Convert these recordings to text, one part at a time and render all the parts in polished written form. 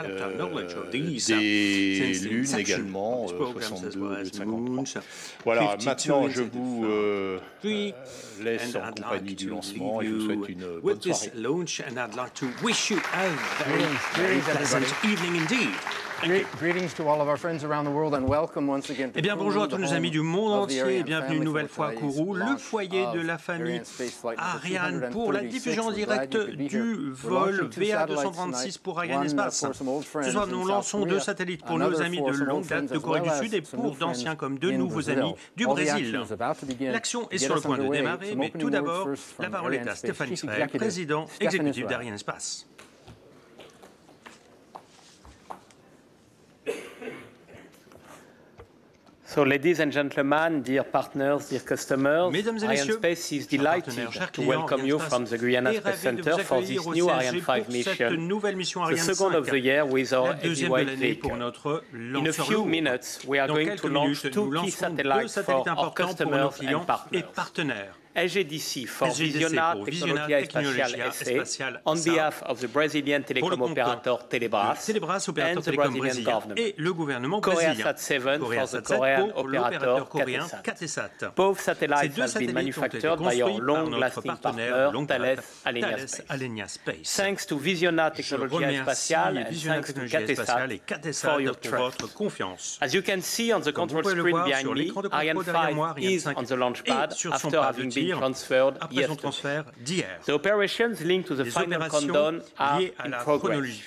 des lunes également, 62-55. Voilà, maintenant je vous laisse en compagnie du lancement et je vous souhaite une bonne soirée. Eh bien, bonjour à tous nos amis du monde entier et bienvenue une nouvelle fois à Kourou, le foyer de la famille Ariane, pour la diffusion en direct du vol VA236 pour Arianespace. Ce soir, nous lançons 2 satellites pour nos amis de longue date de Corée du Sud et pour d'anciens comme de nouveaux amis du Brésil. L'action est sur le point de démarrer, mais tout d'abord, la parole est à Stéphane Israël, président exécutif d'Arianespace. So, ladies and gentlemen, dear partners, dear customers, Arianespace is delighted to welcome you from the Guiana Space Center for this new Ariane 5 mission, the second of the year with our heavyweight vehicle. In a few minutes, we are going to launch 2 key satellites for our customers and partners. SGDC for Guiana Tecnologia Espacial on behalf of the Brazilian telecom operator Telebras and the Brazilian government. Et le gouvernement brésilien. KOREASAT 7 for the Korean operator KOREASAT. Both satellites have been manufactured by our long-lasting partner Thales Arianespace. Thanks to Guiana Tecnologia Espacial and thanks to KOREASAT for your trust. As you can see on the control screen behind me, Ariane 5 is on the launch pad after having been transferred yesterday. The operations linked to the final countdown are in progress.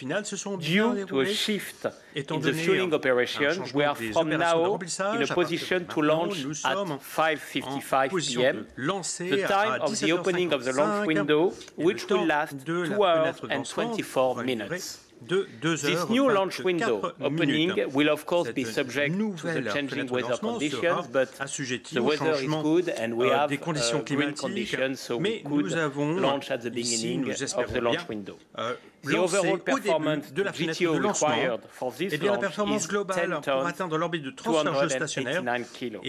Due to a shift in the fueling operation, we are from now in a position to launch at 5:55 p.m., the time of the opening of the launch window, which will last 2 hours and 24 minutes. This new launch window opening will of course be subject to the changing weather conditions, but the weather is good and we have green conditions, so we could launch at the beginning of the launch window. The overall performance GTO required for this launch is 10 tons, 289 kilos.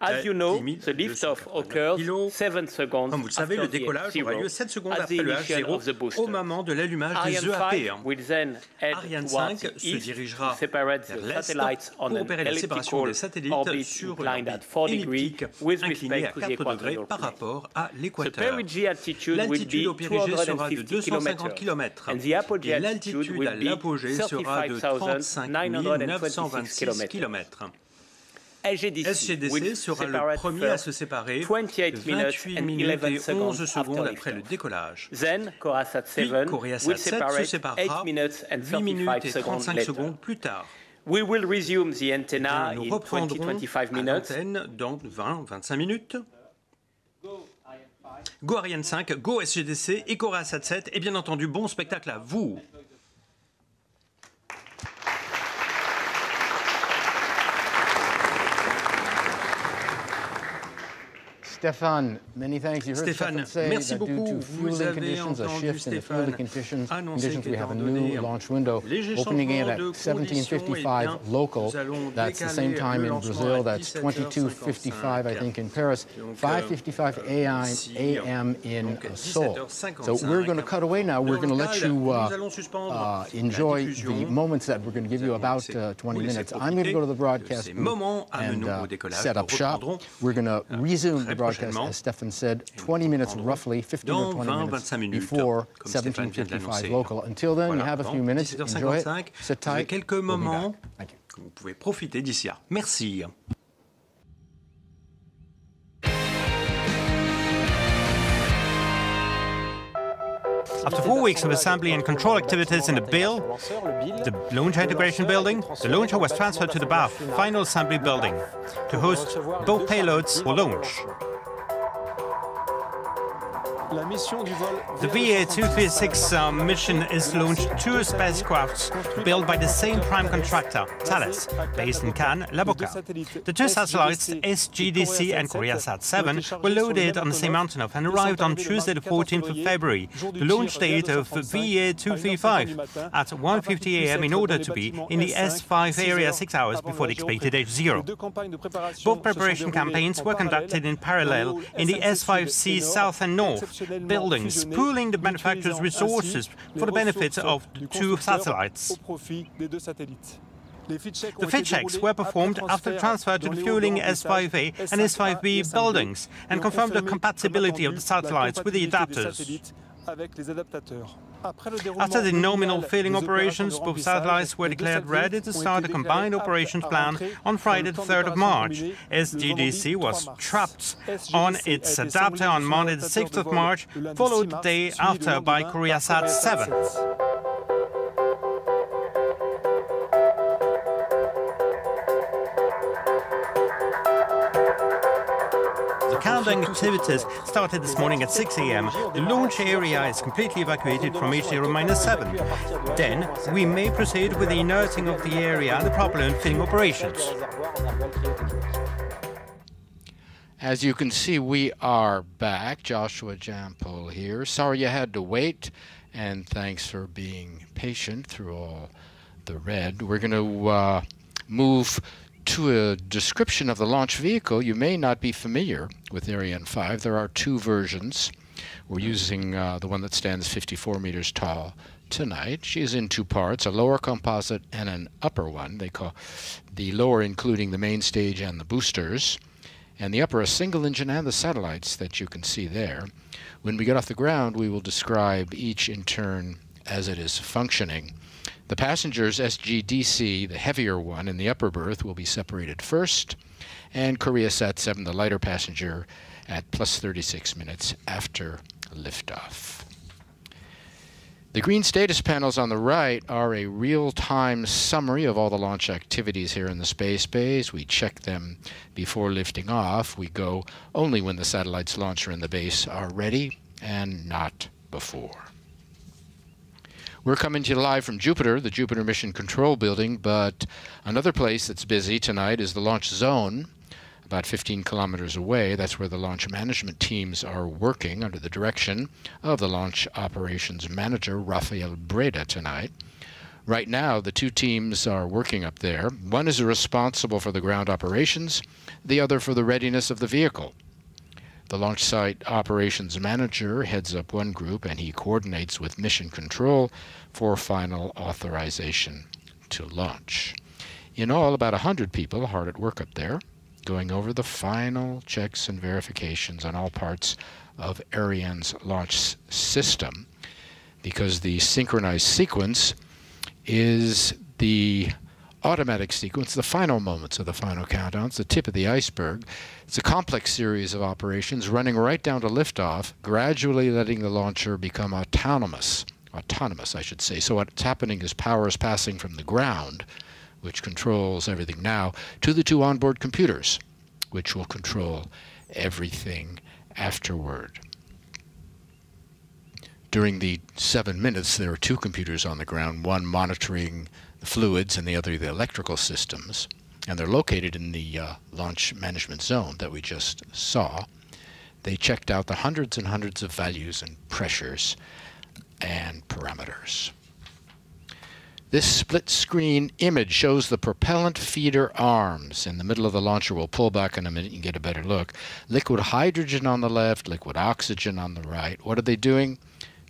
As you know, the liftoff occurs 7 seconds after the H0 at the emission of the booster. Ariane 5 will then head towards the east to separate the satellites on an elliptical orbit inclined at 4 degrees with respect to the equatorial plane. The perigee altitude will be 250 kilometers, and the apogee altitude will be 35,926 kilometers. SGDC sera le premier à se séparer 28 minutes et 11 secondes après le décollage. Then, KOREASAT 7 se séparera 8 minutes et 35 secondes plus tard. We will resume the antenna in 20-25 minutes. Dans 20-25 minutes. Go Ariane 5, Go SGDC et KOREASAT 7. Et bien entendu, bon spectacle à vous. Stéphane, merci beaucoup. Vous avez entendu Stéphane annoncer qu'il va donner les changements de conditions. Local. That's the same time in Brazil. That's 22:55, I think, in Paris. 5:55 a.m. in Seoul. So we're going to cut away now. We're going to let you enjoy the moments that we're going to give you about 20 minutes. I'm going to go to the broadcast booth and set up shop. We're going to resume the broadcast, as Stefan said, 20 minutes roughly, 15 or 20 minutes before 17:55 local. Until then, you have a few minutes. Enjoy it. Sit tight. Quelques moments que vous pouvez profiter d'ici là. Merci. After 4 weeks of assembly and control activities in the launcher integration building, the launcher was transferred to the BAF final assembly building to host both payloads for launch. The VA236 mission is launched 2 spacecrafts built by the same prime contractor, Thales, based in Cannes, La Boca. The 2 satellites, SGDC and KOREASAT 7, were loaded on the same Antonov and arrived on Tuesday, the 14th of February, the launch date of VA235, at 1:50 a.m. in order to be in the S5 area 6 hours before the expected H0. Both preparation campaigns were conducted in parallel in the S5C south and north, buildings, pooling the manufacturer's resources for the benefit of the two satellites. The fit checks were performed after transfer to the fueling S5A and S5B buildings and confirmed the compatibility of the satellites with the adapters. After the nominal failing operations, both satellites were declared ready to start a combined operations plan on Friday, the 3rd of March. SGDC was trapped on its adapter on Monday, the 6th of March, followed the day after by KOREASAT 7. Countdown activities started this morning at 6 a.m. The launch area is completely evacuated from H0-7. Then we may proceed with the inerting of the area and the propellant filling operations. As you can see, we are back. Joshua Jampol here. Sorry you had to wait, and thanks for being patient through all the red. We're going to move to a description of the launch vehicle. You may not be familiar with Ariane 5. There are two versions. We're using the one that stands 54 meters tall tonight. She is in two parts, a lower composite and an upper one. They call the lower including the main stage and the boosters, and the upper a single engine and the satellites that you can see there. When we get off the ground, we will describe each in turn as it is functioning. The passenger's SGDC, the heavier one in the upper berth, will be separated first, and KOREASAT 7, the lighter passenger, at plus 36 minutes after liftoff. The green status panels on the right are a real-time summary of all the launch activities here in the space base. We check them before lifting off. We go only when the satellites launcher and the base are ready, and not before. We're coming to you live from Jupiter, the Jupiter Mission Control Building, but another place that's busy tonight is the launch zone, about 15 kilometers away. That's where the launch management teams are working under the direction of the launch operations manager, Rafael Breda, tonight. Right now, the two teams are working up there. One is responsible for the ground operations, the other for the readiness of the vehicle. The launch site operations manager heads up one group, and he coordinates with mission control for final authorization to launch. In all, about 100 people are hard at work up there, going over the final checks and verifications on all parts of Ariane's launch system, because the synchronized sequence is the automatic sequence, the final moments of the final countdown. It's the tip of the iceberg. It's a complex series of operations running right down to liftoff, gradually letting the launcher become autonomous, I should say. So what's happening is power is passing from the ground, which controls everything now, to the two onboard computers, which will control everything afterward. During the 7 minutes, there are two computers on the ground, one monitoring the fluids and the other the electrical systems, and they're located in the launch management zone that we just saw. They checked out the hundreds and hundreds of values and pressures and parameters. This split screen image shows the propellant feeder arms. In the middle of the launcher, we'll pull back in a minute and get a better look. Liquid hydrogen on the left, liquid oxygen on the right. What are they doing?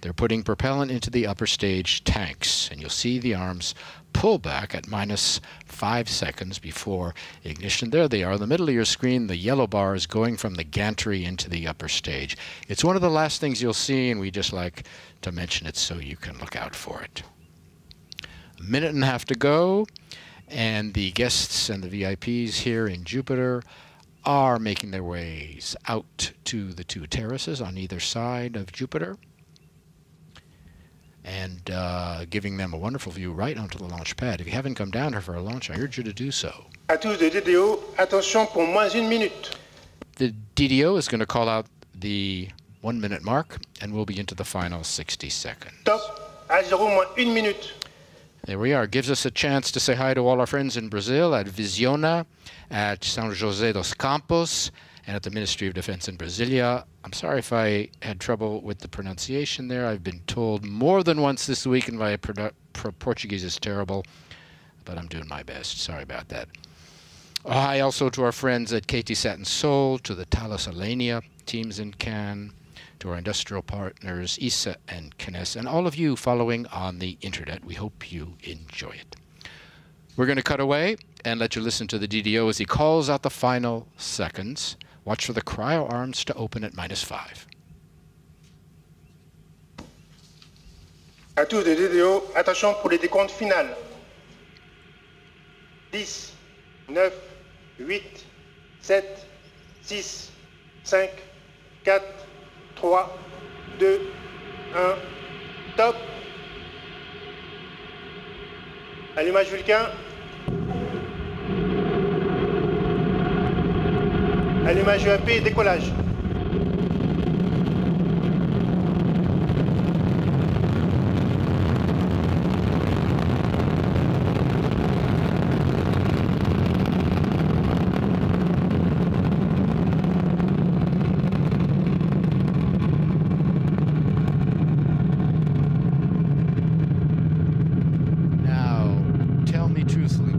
They're putting propellant into the upper stage tanks, and you'll see the arms pull back at -5 seconds before ignition. There they are. In the middle of your screen, the yellow bar is going from the gantry into the upper stage. It's one of the last things you'll see, and we just like to mention it so you can look out for it. A minute and a half to go, and the guests and the VIPs here in Jupiter are making their ways out to the two terraces on either side of Jupiter, and giving them a wonderful view right onto the launch pad. If you haven't come down here for a launch, I urge you to do so. The DDO is going to call out the 1 minute mark, and we'll be into the final 60 seconds. There we are. Gives us a chance to say hi to all our friends in Brazil, at Visiona, at São José dos Campos, and at the Ministry of Defense in Brasilia. I'm sorry if I had trouble with the pronunciation there. I've been told more than once this week, and my Portuguese is terrible, but I'm doing my best. Sorry about that. Hi also to our friends at KOREASAT in Seoul, to the Thales Alenia teams in Cannes, to our industrial partners, ISA and KNES, and all of you following on the internet. We hope you enjoy it. We're going to cut away and let you listen to the DDO as he calls out the final seconds. Watch for the cryo arms to open at -5. À tous les DDO, attention pour les décomptes finales. 10, 9, 8, 7, 6, 5, 4, 3, 2, 1, top. Allumage Vulcain. Allumage EAP, décollage.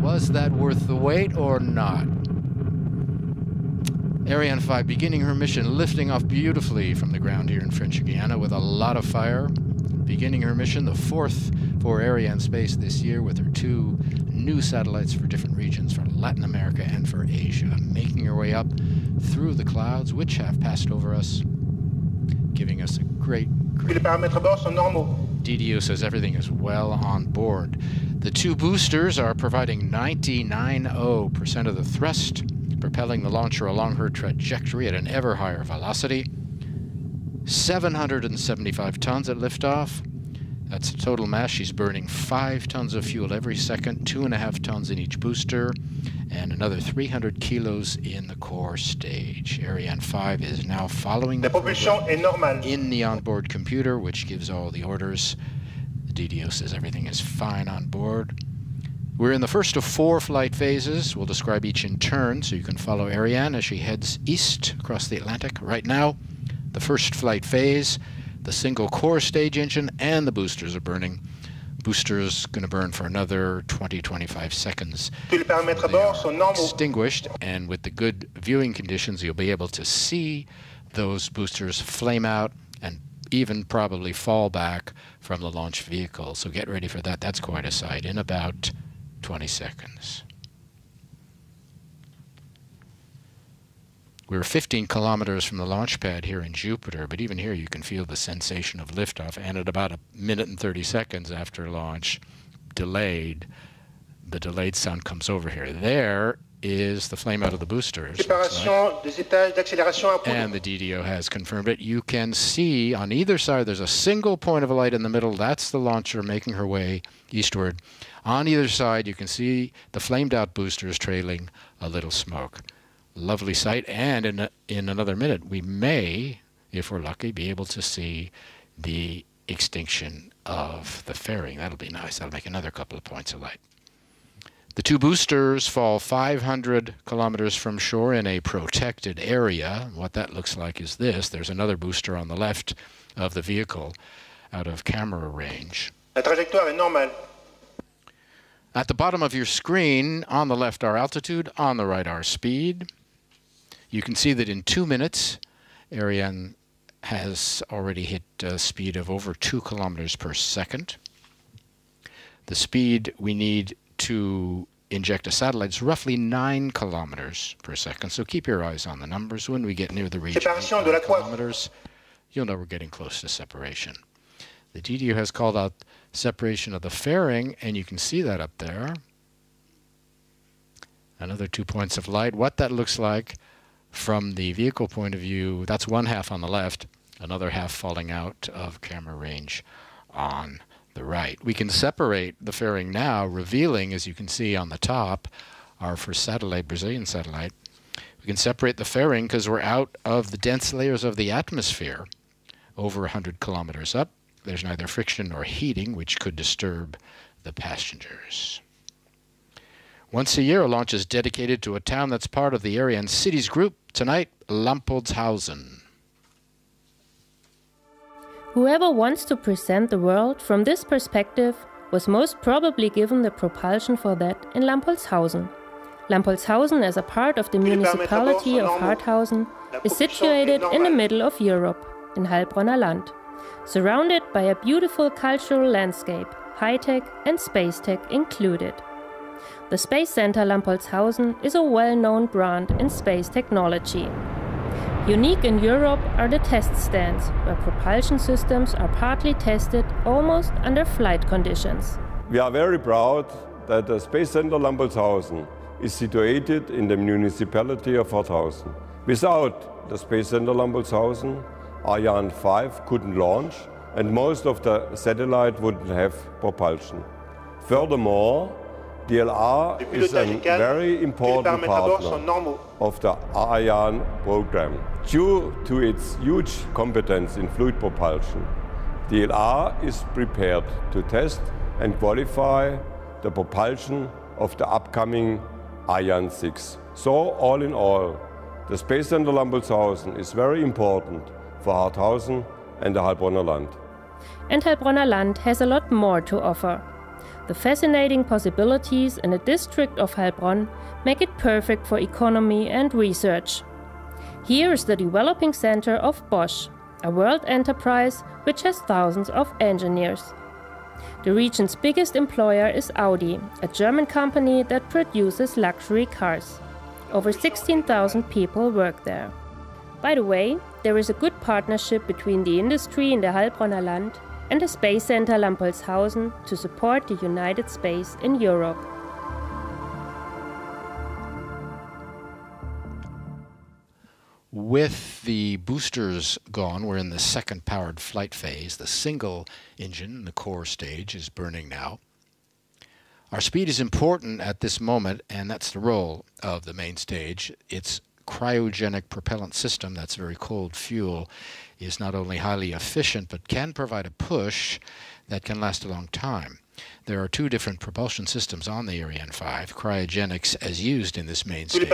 Was that worth the wait or not? Ariane 5 beginning her mission, lifting off beautifully from the ground here in French Guiana with a lot of fire. Beginning her mission, the 4th for Arianespace this year, with her 2 new satellites for different regions, for Latin America and for Asia. Making her way up through the clouds, which have passed over us, giving us a great Les paramètres à bord sont normaux. DDO says everything is well on board. The 2 boosters are providing 99.0% of the thrust, propelling the launcher along her trajectory at an ever higher velocity. 775 tons at liftoff. That's a total mass. She's burning 5 tons of fuel every second, 2.5 tons in each booster, and another 300 kilos in the core stage. Ariane 5 is now following the program in the onboard computer, which gives all the orders. The DDO says everything is fine on board. We're in the first of 4 flight phases. We'll describe each in turn so you can follow Ariane as she heads east across the Atlantic. Right now, the first flight phase, the single core stage engine and the boosters are burning. Boosters going to burn for another 20-25 seconds. They are extinguished, and with the good viewing conditions, you'll be able to see those boosters flame out and even probably fall back from the launch vehicle. So get ready for that. That's quite a sight in about 20 seconds. We're 15 kilometers from the launch pad here in Jupiter, but even here you can feel the sensation of liftoff. And at about 1 minute and 30 seconds after launch, delayed, the delayed sound comes over here. There is the flame out of the boosters. And the DDO has confirmed it. You can see on either side there's a single point of light in the middle. That's the launcher making her way eastward. On either side you can see the flamed out boosters trailing a little smoke. Lovely sight, and in another minute we may, if we're lucky, be able to see the extinction of the fairing. That'll be nice. That'll make another couple of points of light. The 2 boosters fall 500 kilometers from shore in a protected area. What that looks like is this. There's another booster on the left of the vehicle out of camera range. La trajectoire est normale. At the bottom of your screen, on the left our altitude, on the right our speed. You can see that in 2 minutes, Ariane has already hit a speed of over 2 kilometers per second. The speed we need to inject a satellite is roughly 9 kilometers per second. So keep your eyes on the numbers. When we get near the region of 9 kilometers, you'll know we're getting close to separation. The DDO has called out separation of the fairing, and you can see that up there. Another 2 points of light. What that looks like from the vehicle point of view, that's 1/2 on the left, another half falling out of camera range on the right. We can separate the fairing now, revealing, as you can see on the top, our first satellite, Brazilian satellite. We can separate the fairing because we're out of the dense layers of the atmosphere, over 100 kilometers up. There's neither friction nor heating, which could disturb the passengers. Once a year, a launch is dedicated to a town that's part of the Ariane Cities group. Tonight, Lampoltshausen. Whoever wants to present the world from this perspective was most probably given the propulsion for that in Lampoltshausen. Lampoltshausen, as a part of the municipality of Harthausen, is situated in the middle of Europe. in Heilbronner Land, surrounded by a beautiful cultural landscape, high-tech and space-tech included. The Space Center Lampolzhausen is a well-known brand in space technology. Unique in Europe are the test stands, where propulsion systems are partly tested almost under flight conditions. We are very proud that the Space Center Lampolzhausen is situated in the municipality of Harthausen. Without the Space Center Lampolzhausen, Ariane 5 couldn't launch, and most of the satellite wouldn't have propulsion. Furthermore, DLR is a very important partner of the Ariane program. Due to its huge competence in fluid propulsion, DLR is prepared to test and qualify the propulsion of the upcoming Ariane 6. So, all in all, the Space Center Lampolzhausen is very important for Harthausen and the Heilbronner Land. And Heilbronner Land has a lot more to offer. The fascinating possibilities in the district of Heilbronn make it perfect for economy and research. Here is the developing center of Bosch, a world enterprise which has thousands of engineers. The region's biggest employer is Audi, a German company that produces luxury cars. Over 16,000 people work there. By the way, there is a good partnership between the industry in the Heilbronner Land and the Space Center Lampolzhausen to support the United Space in Europe. With the boosters gone, we're in the second powered flight phase. The single engine, the core stage, is burning now. Our speed is important at this moment, and that's the role of the main stage. Its cryogenic propellant system, that's very cold fuel, is not only highly efficient, but can provide a push that can last a long time. There are two different propulsion systems on the Ariane 5, cryogenics as used in this main stage.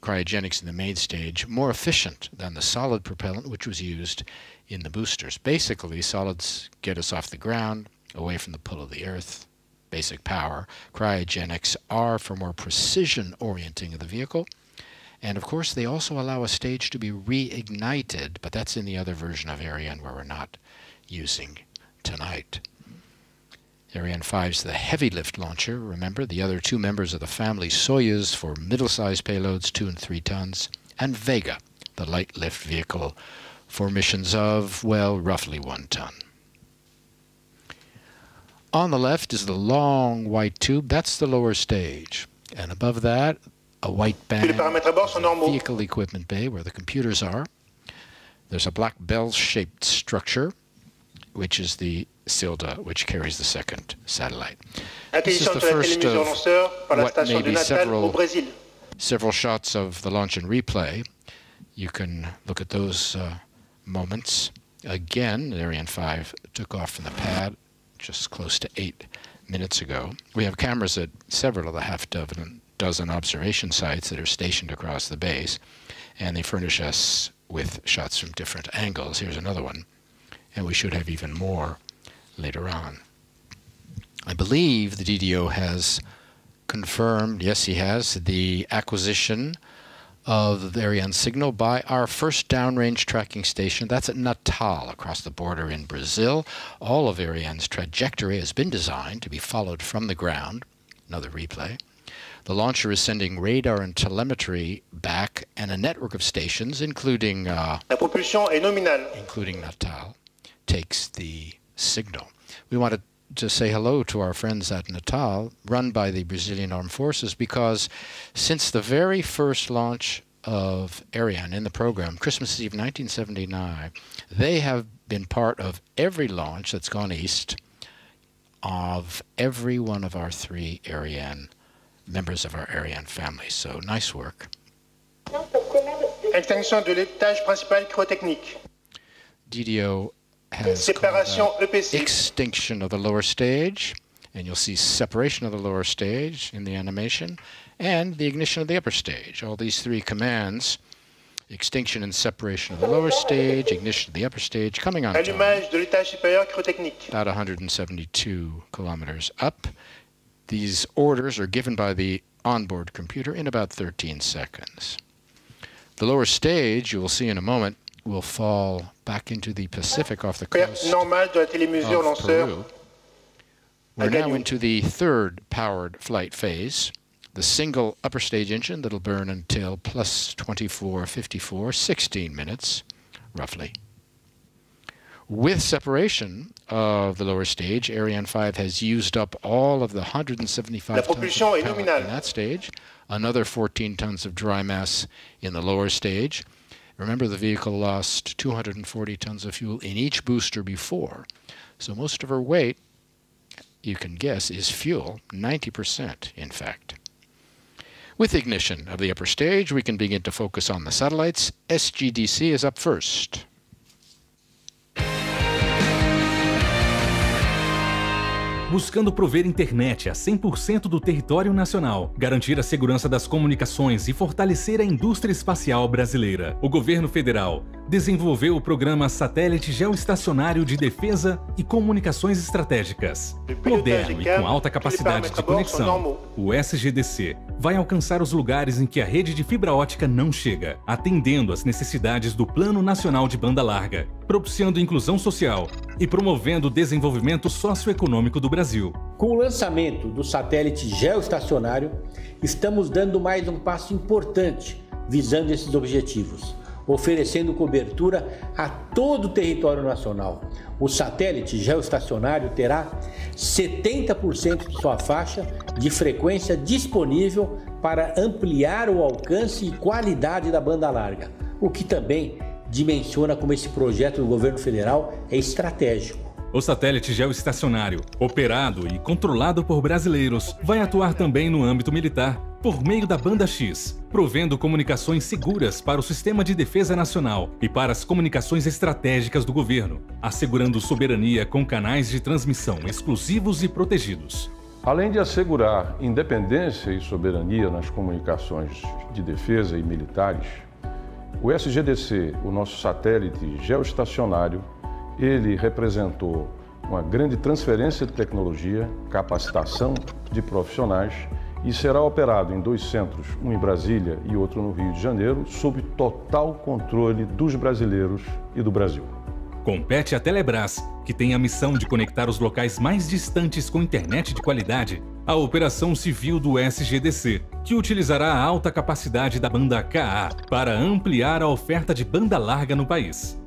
Cryogenics in the main stage, more efficient than the solid propellant which was used in the boosters. Basically, solids get us off the ground, away from the pull of the Earth, basic power. Cryogenics are for more precision orienting of the vehicle. And of course, they also allow a stage to be reignited, but that's in the other version of Ariane where we're not using tonight. Ariane 5 is the heavy lift launcher. Remember, the other two members of the family, Soyuz for middle-sized payloads, 2 and 3 tons, and Vega, the light lift vehicle for missions of, well, roughly 1 ton. On the left is the long white tube. That's the lower stage. And above that, a white band, vehicle equipment bay where the computers are. There's a black bell-shaped structure, which is the Silda, which carries the second satellite. This is the first of what may be several shots of the launch and replay. You can look at those moments. Again, Ariane 5 took off from the pad just close to 8 minutes ago. We have cameras at several of the half-dozen observation sites that are stationed across the base, and they furnish us with shots from different angles. Here's another one, and we should have even more later on. I believe the DDO has confirmed, yes he has, the acquisition of the Ariane signal by our first downrange tracking station. That's at Natal, across the border in Brazil. All of Ariane's trajectory has been designed to be followed from the ground. Another replay. The launcher is sending radar and telemetry back and a network of stations, including Natal, takes the signal. We wanted to say hello to our friends at Natal, run by the Brazilian Armed Forces, because since the very first launch of Ariane in the program, Christmas Eve 1979, they have been part of every launch that's gone east of every one of our 3 Ariane members of our Ariane family. So nice work. Extinction de l'étage principal cryotechnique. DDO has extinction of the lower stage, and you'll see separation of the lower stage in the animation, and the ignition of the upper stage. All these 3 commands, extinction and separation of the lower stage, ignition of the upper stage, coming on time, about 172 kilometers up. These orders are given by the onboard computer in about 13 seconds. The lower stage, you will see in a moment, will fall back into the Pacific off the coast of Kourou. We're now into the third powered flight phase. The single upper stage engine that'll burn until plus 2454, 16 minutes, roughly. With separation of the lower stage, Ariane 5 has used up all of the 175 tons of propellant in that stage, another 14 tons of dry mass in the lower stage. Remember, the vehicle lost 240 tons of fuel in each booster before, so most of her weight, you can guess, is fuel, 90% in fact. With ignition of the upper stage, we can begin to focus on the satellites. SGDC is up first. Buscando prover internet a 100% do território nacional, garantir a segurança das comunicações e fortalecer a indústria espacial brasileira, o governo federal desenvolveu o programa Satélite Geoestacionário de Defesa e Comunicações Estratégicas. Moderno e com alta capacidade de conexão, o SGDC vai alcançar os lugares em que a rede de fibra ótica não chega, atendendo às necessidades do Plano Nacional de Banda Larga, propiciando inclusão social e promovendo o desenvolvimento socioeconômico do Brasil. Com o lançamento do satélite geoestacionário, estamos dando mais um passo importante visando esses objetivos, oferecendo cobertura a todo o território nacional. O satélite geoestacionário terá 70% de sua faixa de frequência disponível para ampliar o alcance e qualidade da banda larga, o que também dimensiona como esse projeto do governo federal é estratégico. O satélite geoestacionário, operado e controlado por brasileiros, vai atuar também no âmbito militar, por meio da banda X, provendo comunicações seguras para o Sistema de Defesa Nacional e para as comunicações estratégicas do governo, assegurando soberania com canais de transmissão exclusivos e protegidos. Além de assegurar independência e soberania nas comunicações de defesa e militares, o SGDC, o nosso satélite geoestacionário, ele representou uma grande transferência de tecnologia, capacitação de profissionais e será operado em 2 centros, um em Brasília e outro no Rio de Janeiro, sob total controle dos brasileiros e do Brasil. Compete à Telebrás, que tem a missão de conectar os locais mais distantes com internet de qualidade, a operação civil do SGDC, que utilizará a alta capacidade da banda KA para ampliar a oferta de banda larga no país.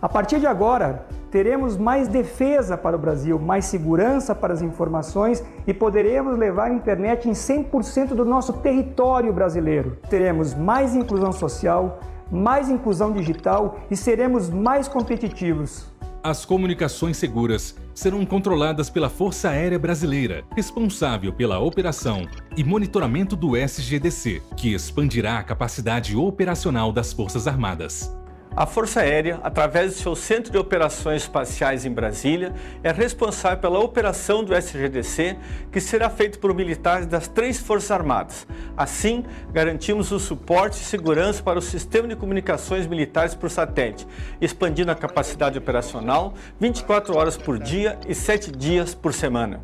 A partir de agora, teremos mais defesa para o Brasil, mais segurança para as informações e poderemos levar a internet em 100% do nosso território brasileiro. Teremos mais inclusão social, mais inclusão digital e seremos mais competitivos. As comunicações seguras serão controladas pela Força Aérea Brasileira, responsável pela operação e monitoramento do SGDC, que expandirá a capacidade operacional das Forças Armadas. A Força Aérea, através do seu Centro de Operações Espaciais em Brasília, é responsável pela operação do SGDC, que será feito por militares das 3 Forças Armadas. Assim, garantimos o suporte e segurança para o sistema de comunicações militares por satélite, expandindo a capacidade operacional 24 horas por dia e 7 dias por semana.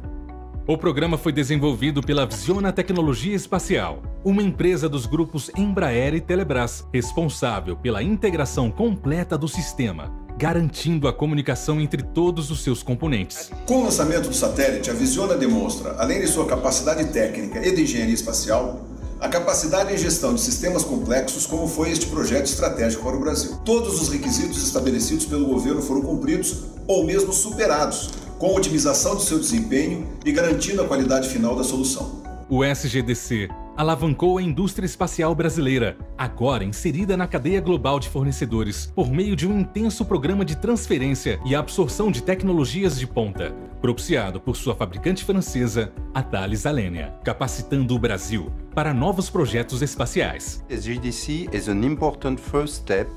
O programa foi desenvolvido pela Guiana Tecnologia Espacial, uma empresa dos grupos Embraer e Telebrás, responsável pela integração completa do sistema, garantindo a comunicação entre todos os seus componentes. Com o lançamento do satélite, a Guiana demonstra, além de sua capacidade técnica e de engenharia espacial, a capacidade em gestão de sistemas complexos, como foi este projeto estratégico para o Brasil. Todos os requisitos estabelecidos pelo governo foram cumpridos ou mesmo superados, com otimização do seu desempenho e garantindo a qualidade final da solução. O SGDC alavancou a indústria espacial brasileira, agora inserida na cadeia global de fornecedores, por meio de um intenso programa de transferência e absorção de tecnologias de ponta, propiciado por sua fabricante francesa, a Thales Alenia, capacitando o Brasil para novos projetos espaciais. SGDC is an important first step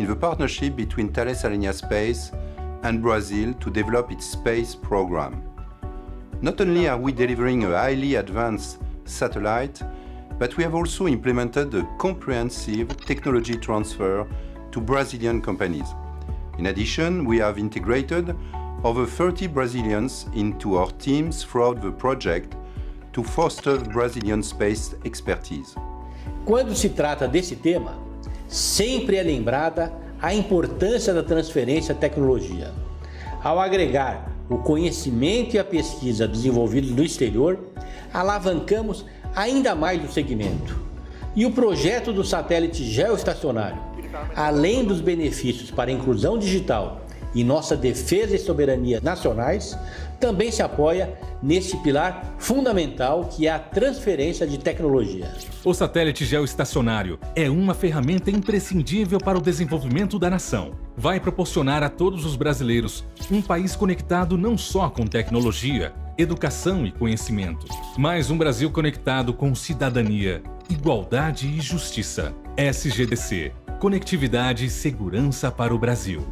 in the partnership between Thales Arianespace and Brazil to develop its space program. Not only are we delivering a highly advanced satellite, but we have also implemented a comprehensive technology transfer to Brazilian companies. In addition, we have integrated over 30 Brazilians into our teams throughout the project to foster Brazilian space expertise. Quando se trata desse tema, sempre é lembrada a importância da transferência de tecnologia. Ao agregar o conhecimento e a pesquisa desenvolvidos no exterior, alavancamos ainda mais o segmento. E o projeto do satélite geoestacionário, além dos benefícios para a inclusão digital e nossa defesa e soberania nacionais, também se apoia neste pilar fundamental que é a transferência de tecnologia. O satélite geoestacionário é uma ferramenta imprescindível para o desenvolvimento da nação. Vai proporcionar a todos os brasileiros um país conectado não só com tecnologia, educação e conhecimento, mas um Brasil conectado com cidadania, igualdade e justiça. SGDC, conectividade e segurança para o Brasil.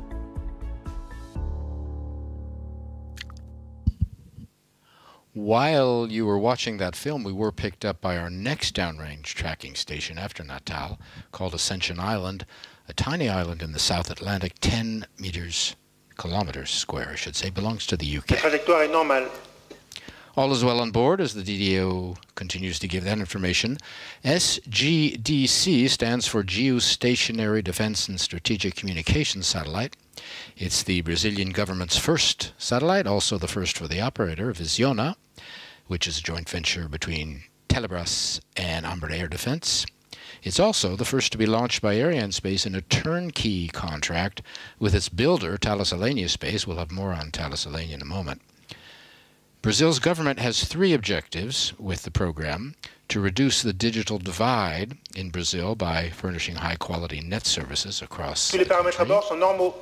While you were watching that film, we were picked up by our next downrange tracking station after Natal, called Ascension Island, a tiny island in the South Atlantic, 10 kilometers square, I should say, belongs to the UK. All is well on board as the DDO continues to give that information. SGDC stands for Geostationary Defense and Strategic Communications Satellite. It's the Brazilian government's first satellite, also the first for the operator, Visiona, which is a joint venture between Telebras and Embraer Defense. It's also the first to be launched by Arianespace in a turnkey contract with its builder, Arianespace. We'll have more on Thales Alenia in a moment. Brazil's government has 3 objectives with the program: to reduce the digital divide in Brazil by furnishing high-quality net services across the country,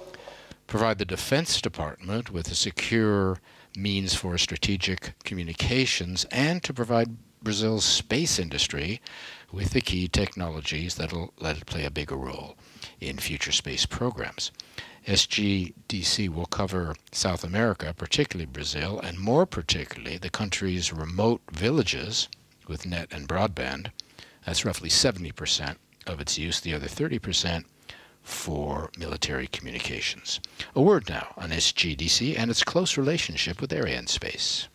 provide the Defense Department with a secure means for strategic communications, and to provide Brazil's space industry with the key technologies that'll let it play a bigger role in future space programs. SGDC will cover South America, particularly Brazil, and more particularly the country's remote villages with net and broadband. That's roughly 70% of its use, the other 30% for military communications. A word now on SGDC and its close relationship with Arianespace.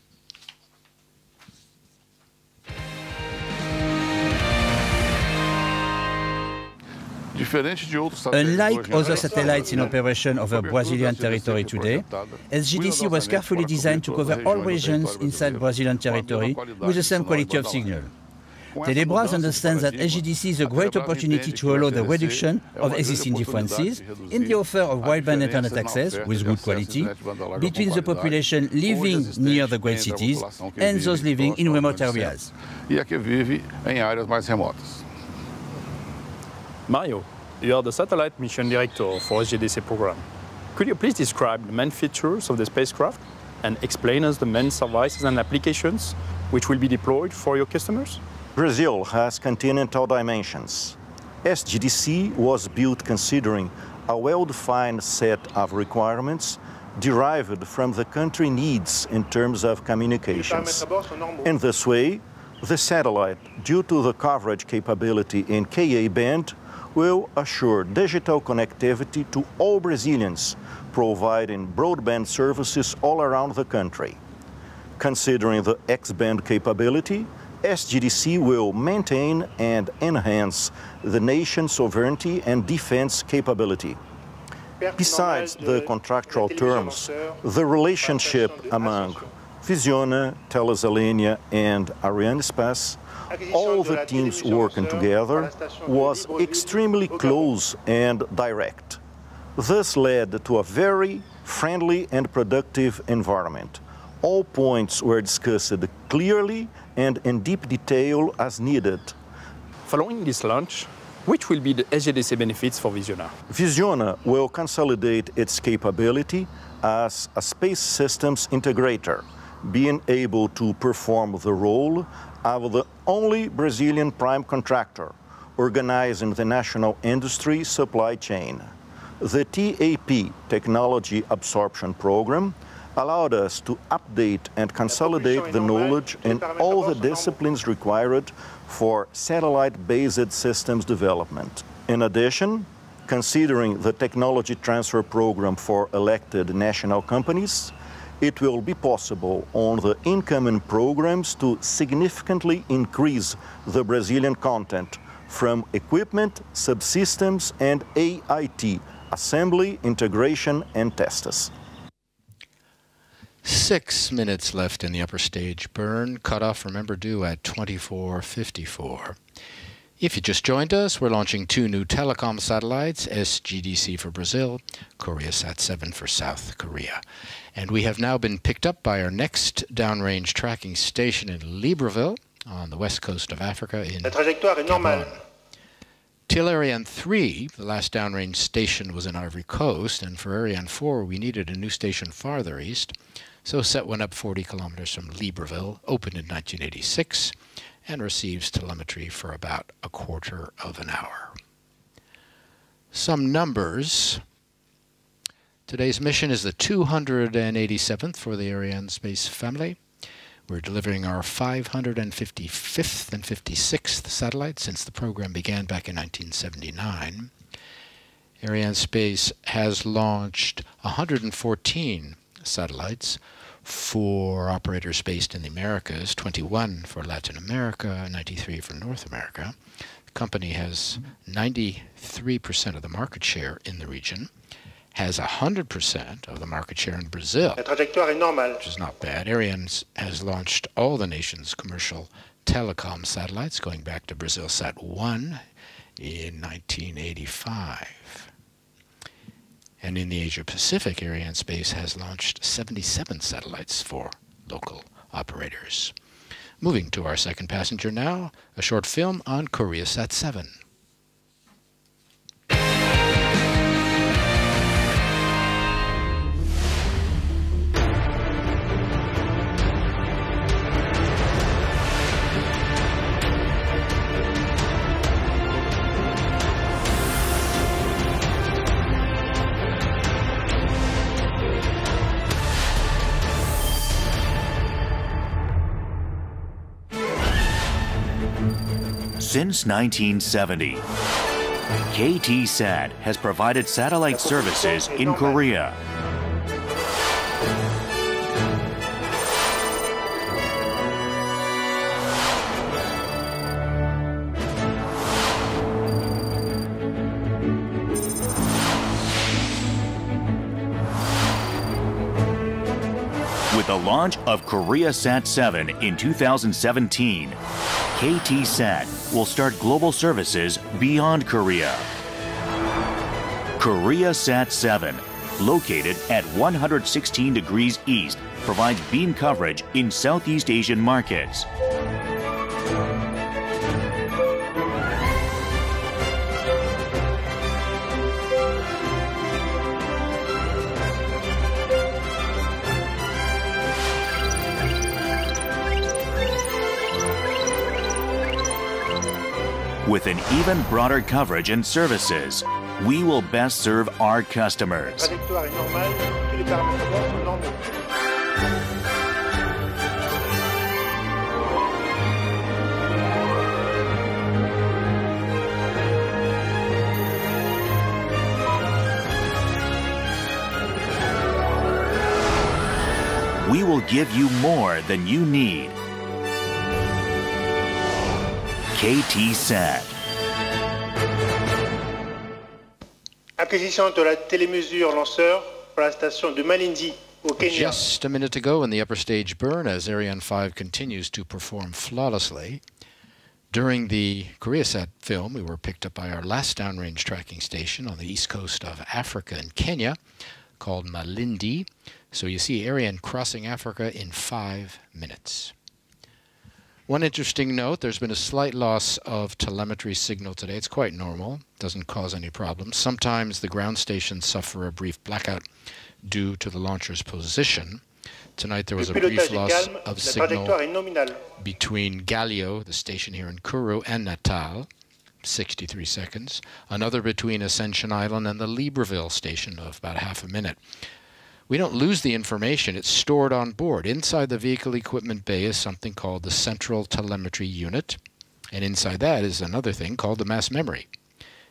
Unlike other satellites in operation over Brazilian territory today, SGDC was carefully designed to cover all regions inside Brazilian territory with the same quality of signal. Telebras understands that SGDC is a great opportunity to allow the reduction of existing differences in the offer of wideband internet access with good quality between the population living near the great cities and those living in remote areas. Mario, you are the Satellite Mission Director for SGDC program. Could you please describe the main features of the spacecraft and explain us the main services and applications which will be deployed for your customers? Brazil has continental dimensions. SGDC was built considering a well-defined set of requirements derived from the country needs in terms of communications. In this way, the satellite, due to the coverage capability in Ka band, will assure digital connectivity to all Brazilians, providing broadband services all around the country. Considering the X-band capability, SGDC will maintain and enhance the nation's sovereignty and defense capability. Besides the contractual terms, the relationship among Visiona, Thales Alenia, and Arianespace, all the teams working together, was extremely close and direct. This led to a very friendly and productive environment. All points were discussed clearly and in deep detail as needed. Following this launch, which will be the SGDC benefits for Visiona? Visiona will consolidate its capability as a space systems integrator, being able to perform the role of the only Brazilian prime contractor, organizing the national industry supply chain. The TAP, Technology Absorption Program, allowed us to update and consolidate the knowledge in all the disciplines required for satellite-based systems development. In addition, considering the technology transfer program for elected national companies, it will be possible on the incoming programs to significantly increase the Brazilian content from equipment, subsystems, and AIT, assembly, integration, and tests. 6 minutes left in the upper stage burn. Cutoff, remember, due at 24:54. If you just joined us, we're launching 2 new telecom satellites, SGDC for Brazil, KOREASAT 7 for South Korea. And we have now been picked up by our next downrange tracking station in Libreville, on the west coast of Africa in La trajectoire est normale. Till Ariane 3, the last downrange station was in Ivory Coast, and for Ariane 4 we needed a new station farther east, so set one up 40 kilometers from Libreville, opened in 1986, and receives telemetry for about a quarter of an hour. Some numbers. Today's mission is the 287th for the Arianespace family. We're delivering our 555th and 56th satellite since the program began back in 1979. Arianespace has launched 114 satellites for operators based in the Americas, 21 for Latin America, 93 for North America. The company has 93% of the market share in the region, has 100% of the market share in Brazil, La trajectoire est normale. which is not bad. Ariane has launched all the nation's commercial telecom satellites, going back to BrazilSat 1 in 1985. And in the Asia-Pacific, Arianespace has launched 77 satellites for local operators. Moving to our second passenger now, a short film on KOREASAT 7. Since 1970, KTSat has provided satellite services in Korea. With the launch of KOREASAT 7 in 2017, KTSat will start global services beyond Korea. KOREASAT 7, located at 116 degrees east, provides beam coverage in Southeast Asian markets. With an even broader coverage and services, we will best serve our customers. Trajectoire est normale. Tous les paramètres sont normaux. We will give you more than you need. KTSat. Acquisition de la télémesure lanceur pour la station de Malindi au Kenya. Just a minute to go in the upper stage burn as Ariane 5 continues to perform flawlessly. During the KOREASAT film, we were picked up by our last downrange tracking station on the east coast of Africa in Kenya, called Malindi. So you see Ariane crossing Africa in 5 minutes. One interesting note, there's been a slight loss of telemetry signal today. It's quite normal, doesn't cause any problems. Sometimes the ground stations suffer a brief blackout due to the launcher's position. Tonight there was a brief loss of signal between Galio, the station here in Kourou, and Natal, 63 seconds. Another between Ascension Island and the Libreville station of about half a minute. We don't lose the information, it's stored on board. Inside the vehicle equipment bay is something called the Central Telemetry Unit, and inside that is another thing called the mass memory.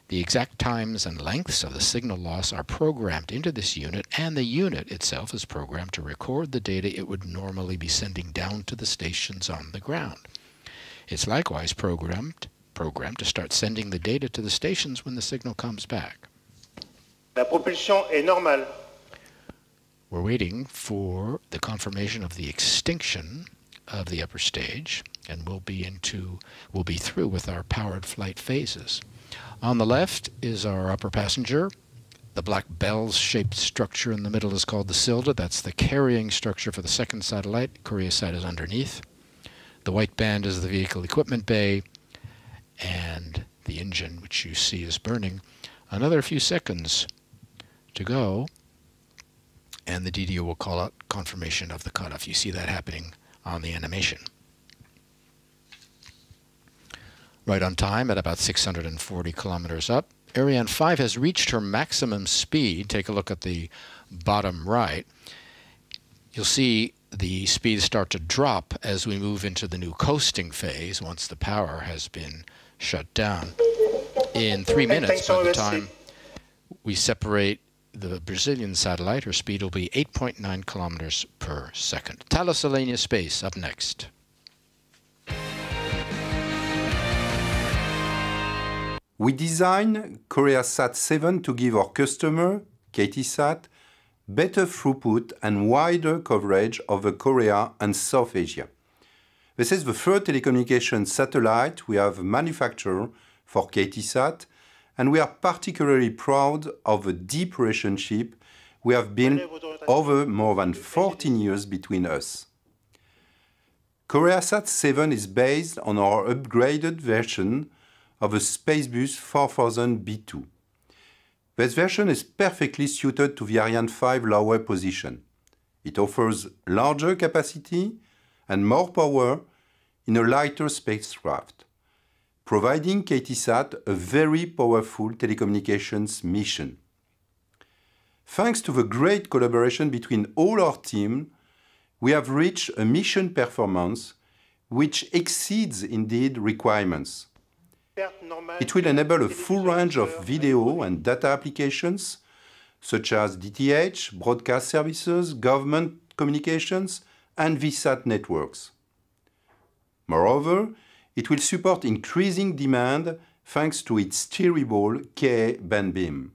The exact times and lengths of the signal loss are programmed into this unit, and the unit itself is programmed to record the data it would normally be sending down to the stations on the ground. It's likewise programmed program to start sending the data to the stations when the signal comes back. La propulsion est normale. We're waiting for the confirmation of the extinction of the upper stage, and we'll be through with our powered flight phases. On the left is our upper passenger. The black bell-shaped structure in the middle is called the Silda. That's the carrying structure for the second satellite. KOREASAT is underneath. The white band is the vehicle equipment bay, and the engine, which you see is burning. Another few seconds to go, and the DDO will call out confirmation of the cutoff. You see that happening on the animation. Right on time at about 640 kilometers up. Ariane 5 has reached her maximum speed. Take a look at the bottom right. You'll see the speed start to drop as we move into the new coasting phase once the power has been shut down. In 3 minutes, by the time we separate the Brazilian satellite, her speed will be 8.9 kilometers per second. Thales Arianespace up next. We designed KOREASAT 7 to give our customer, KTSat, better throughput and wider coverage over Korea and South Asia. This is the third telecommunications satellite we have manufactured for KTSat, and we are particularly proud of the deep relationship we have built over more than 14 years between us. KOREASAT 7 is based on our upgraded version of the Spacebus 4000B2. This version is perfectly suited to the Ariane 5 lower position. It offers larger capacity and more power in a lighter spacecraft, providing KTSat a very powerful telecommunications mission. Thanks to the great collaboration between all our team, we have reached a mission performance which exceeds indeed requirements. It will enable a full range of video and data applications, such as DTH, broadcast services, government communications, and VSAT networks. Moreover, it will support increasing demand thanks to its steerable Ka band beam.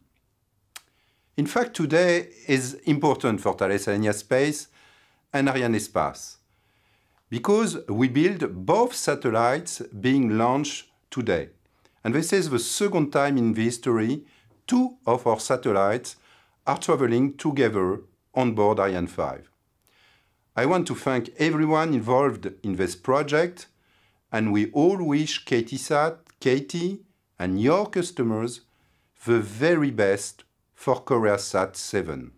In fact, today is important for Thales Arianespace and Arianespace, because we build both satellites being launched today. And this is the second time in the history two of our satellites are traveling together on board Ariane 5. I want to thank everyone involved in this project, and we all wish KTSat, KT, and your customers the very best for KOREASAT 7.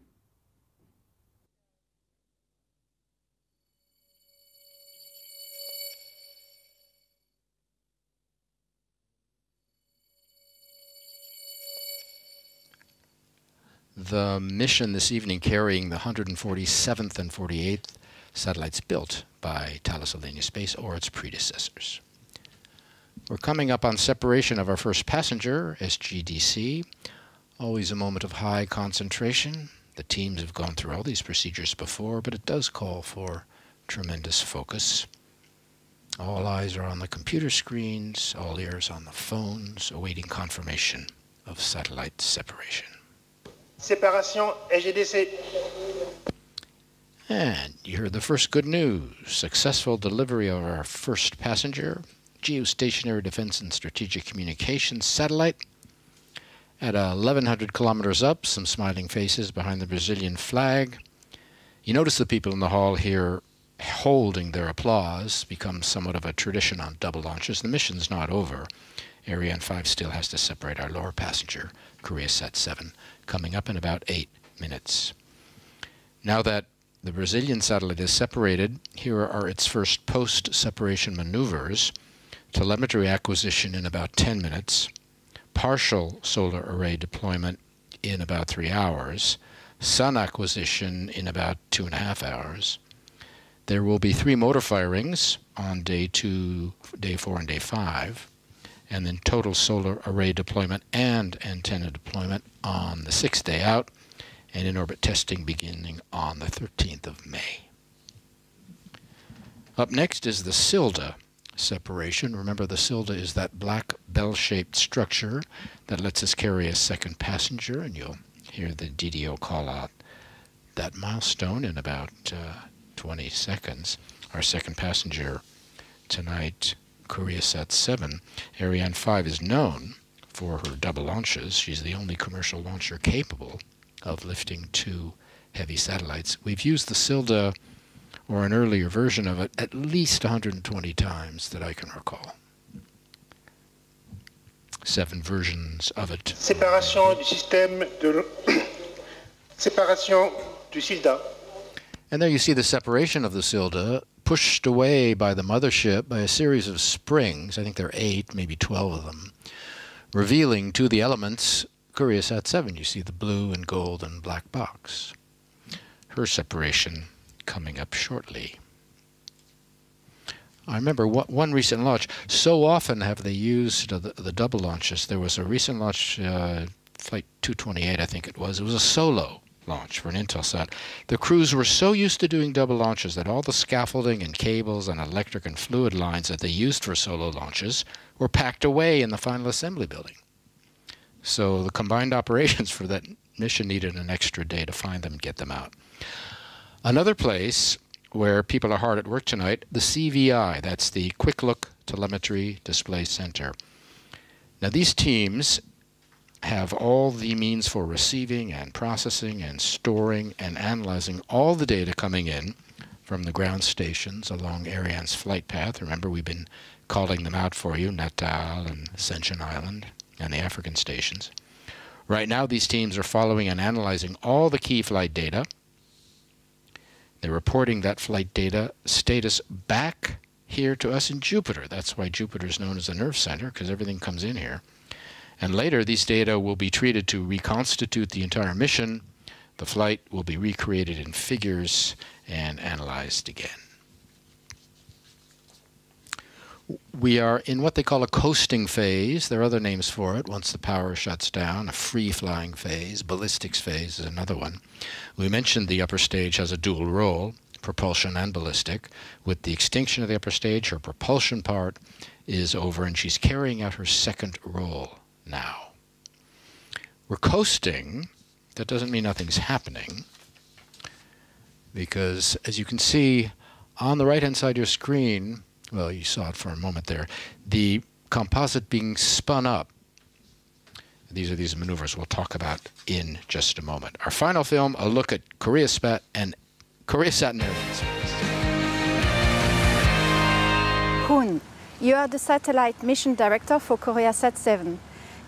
The mission this evening carrying the 147th and 48th satellites built by Thales Arianespace or its predecessors. We're coming up on separation of our first passenger, SGDC. Always a moment of high concentration. The teams have gone through all these procedures before, but it does call for tremendous focus. All eyes are on the computer screens, all ears on the phones, awaiting confirmation of satellite separation. Séparation SGDC. And you heard the first good news. Successful delivery of our first passenger, geostationary defense and strategic communications satellite. At 1,100 kilometers up, some smiling faces behind the Brazilian flag. You notice the people in the hall here holding their applause becomes somewhat of a tradition on double launches. The mission's not over. Ariane 5 still has to separate our lower passenger, KOREASAT 7, coming up in about 8 minutes. Now that the Brazilian satellite is separated, here are its first post-separation maneuvers. Telemetry acquisition in about 10 minutes. Partial solar array deployment in about 3 hours. Sun acquisition in about 2.5 hours. There will be 3 motor firings on day 2, day 4, and day 5. And then total solar array deployment and antenna deployment on the 6th day out, and in-orbit testing beginning on the 13th of May. Up next is the Silda separation. Remember, the Silda is that black bell-shaped structure that lets us carry a second passenger, and you'll hear the DDO call out that milestone in about 20 seconds. Our second passenger tonight, KOREASAT 7. Ariane 5 is known for her double launches. She's the only commercial launcher capable of lifting 2 heavy satellites. We've used the Silda, or an earlier version of it, at least 120 times that I can recall. 7 versions of it. Séparation du système de séparation du Silda. And there you see the separation of the Silda, pushed away by the mothership by a series of springs. I think there are 8, maybe 12 of them, revealing to the elements KOREASAT 7. You see the blue and gold and black box. Her separation coming up shortly. I remember one recent launch. So often have they used the double launches. There was a recent launch, Flight 228, I think it was. It was a solo launch for an Intelsat. The crews were so used to doing double launches that all the scaffolding and cables and electric and fluid lines that they used for solo launches were packed away in the final assembly building. So the combined operations for that mission needed an extra day to find them and get them out. Another place where people are hard at work tonight, the CVI, that's the Quick Look Telemetry Display Center. Now these teams have all the means for receiving and processing and storing and analyzing all the data coming in from the ground stations along Ariane's flight path. Remember, we've been calling them out for you, Natal and Ascension Island and the African stations. Right now these teams are following and analyzing all the key flight data. They're reporting that flight data status back here to us in Jupiter. That's why Jupiter is known as the nerve center, because everything comes in here. And later, these data will be treated to reconstitute the entire mission. The flight will be recreated in figures and analyzed again. We are in what they call a coasting phase. There are other names for it once the power shuts down. A free-flying phase. Ballistics phase is another one. We mentioned the upper stage has a dual role, propulsion and ballistic. With the extinction of the upper stage, her propulsion part is over, and she's carrying out her second role now. We're coasting. That doesn't mean nothing's happening, because as you can see on the right-hand side of your screen, well, you saw it for a moment there, the composite being spun up. These are these maneuvers we'll talk about in just a moment. Our final film, a look at KOREASAT and Arianespace. Kourou, you are the satellite mission director for KOREASAT 7.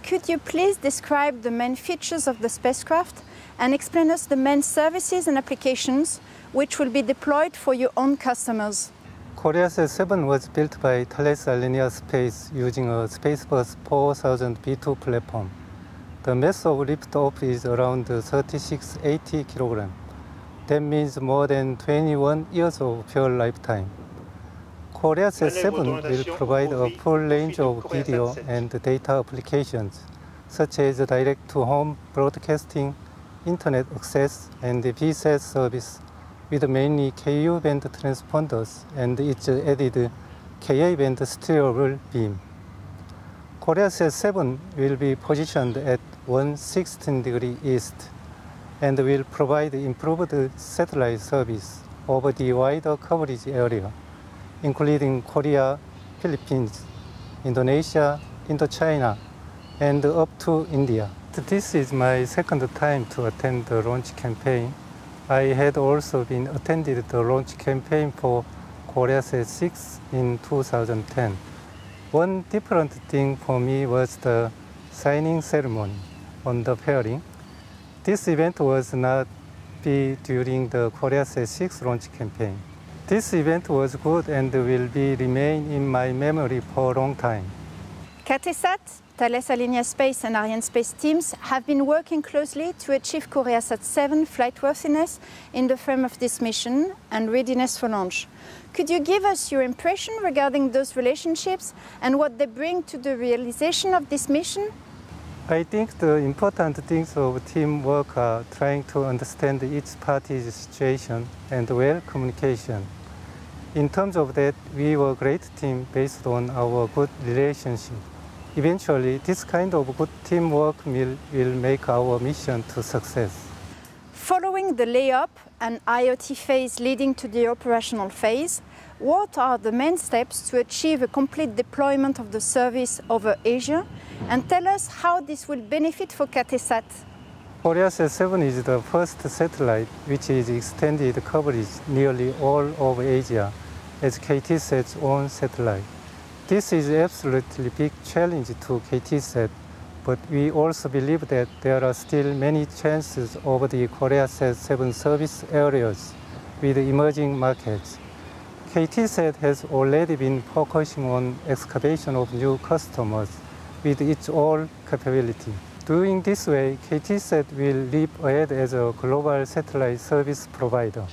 Could you please describe the main features of the spacecraft and explain us the main services and applications which will be deployed for your own customers? KOREASAT 7 was built by Thales Alenia Space using a Spacebus 4000 B2 platform. The mass of lift-off is around 3680 kg. That means more than 21 years of fuel lifetime. KOREASAT 7 will provide a full range of video and data applications, such as direct-to-home broadcasting, internet access, and VSAT service, with mainly Ku band transponders and its added Ka band steerable beam. KOREASAT 7 will be positioned at 116° east and will provide improved satellite service over the wider coverage area, including Korea, Philippines, Indonesia, Indochina, and up to India. This is my second time to attend the launch campaign. I had also been attended the launch campaign for KOREASAT 6 in 2010. One different thing for me was the signing ceremony on the pairing. This event was not be during the KOREASAT 6 launch campaign. This event was good and will remain in my memory for a long time. KOREASAT, Thales Alenia Space and Arianespace teams have been working closely to achieve KOREASAT 7 flightworthiness in the frame of this mission and readiness for launch. Could you give us your impression regarding those relationships and what they bring to the realization of this mission? I think the important things of teamwork are trying to understand each party's situation and well communication. In terms of that, we were a great team based on our good relationship. Eventually, this kind of good teamwork will make our mission to success. Following the layup and IoT phase leading to the operational phase, what are the main steps to achieve a complete deployment of the service over Asia? And tell us how this will benefit for KTSat. KOREASAT 7 is the first satellite which is extended coverage nearly all over Asia as KTSat's own satellite. This is absolutely big challenge to KTSat, but we also believe that there are still many chances over the KOREASAT 7 service areas with emerging markets. KTSat has already been focusing on excavation of new customers with its own capability. Doing this way, KTSat will leap ahead as a global satellite service provider.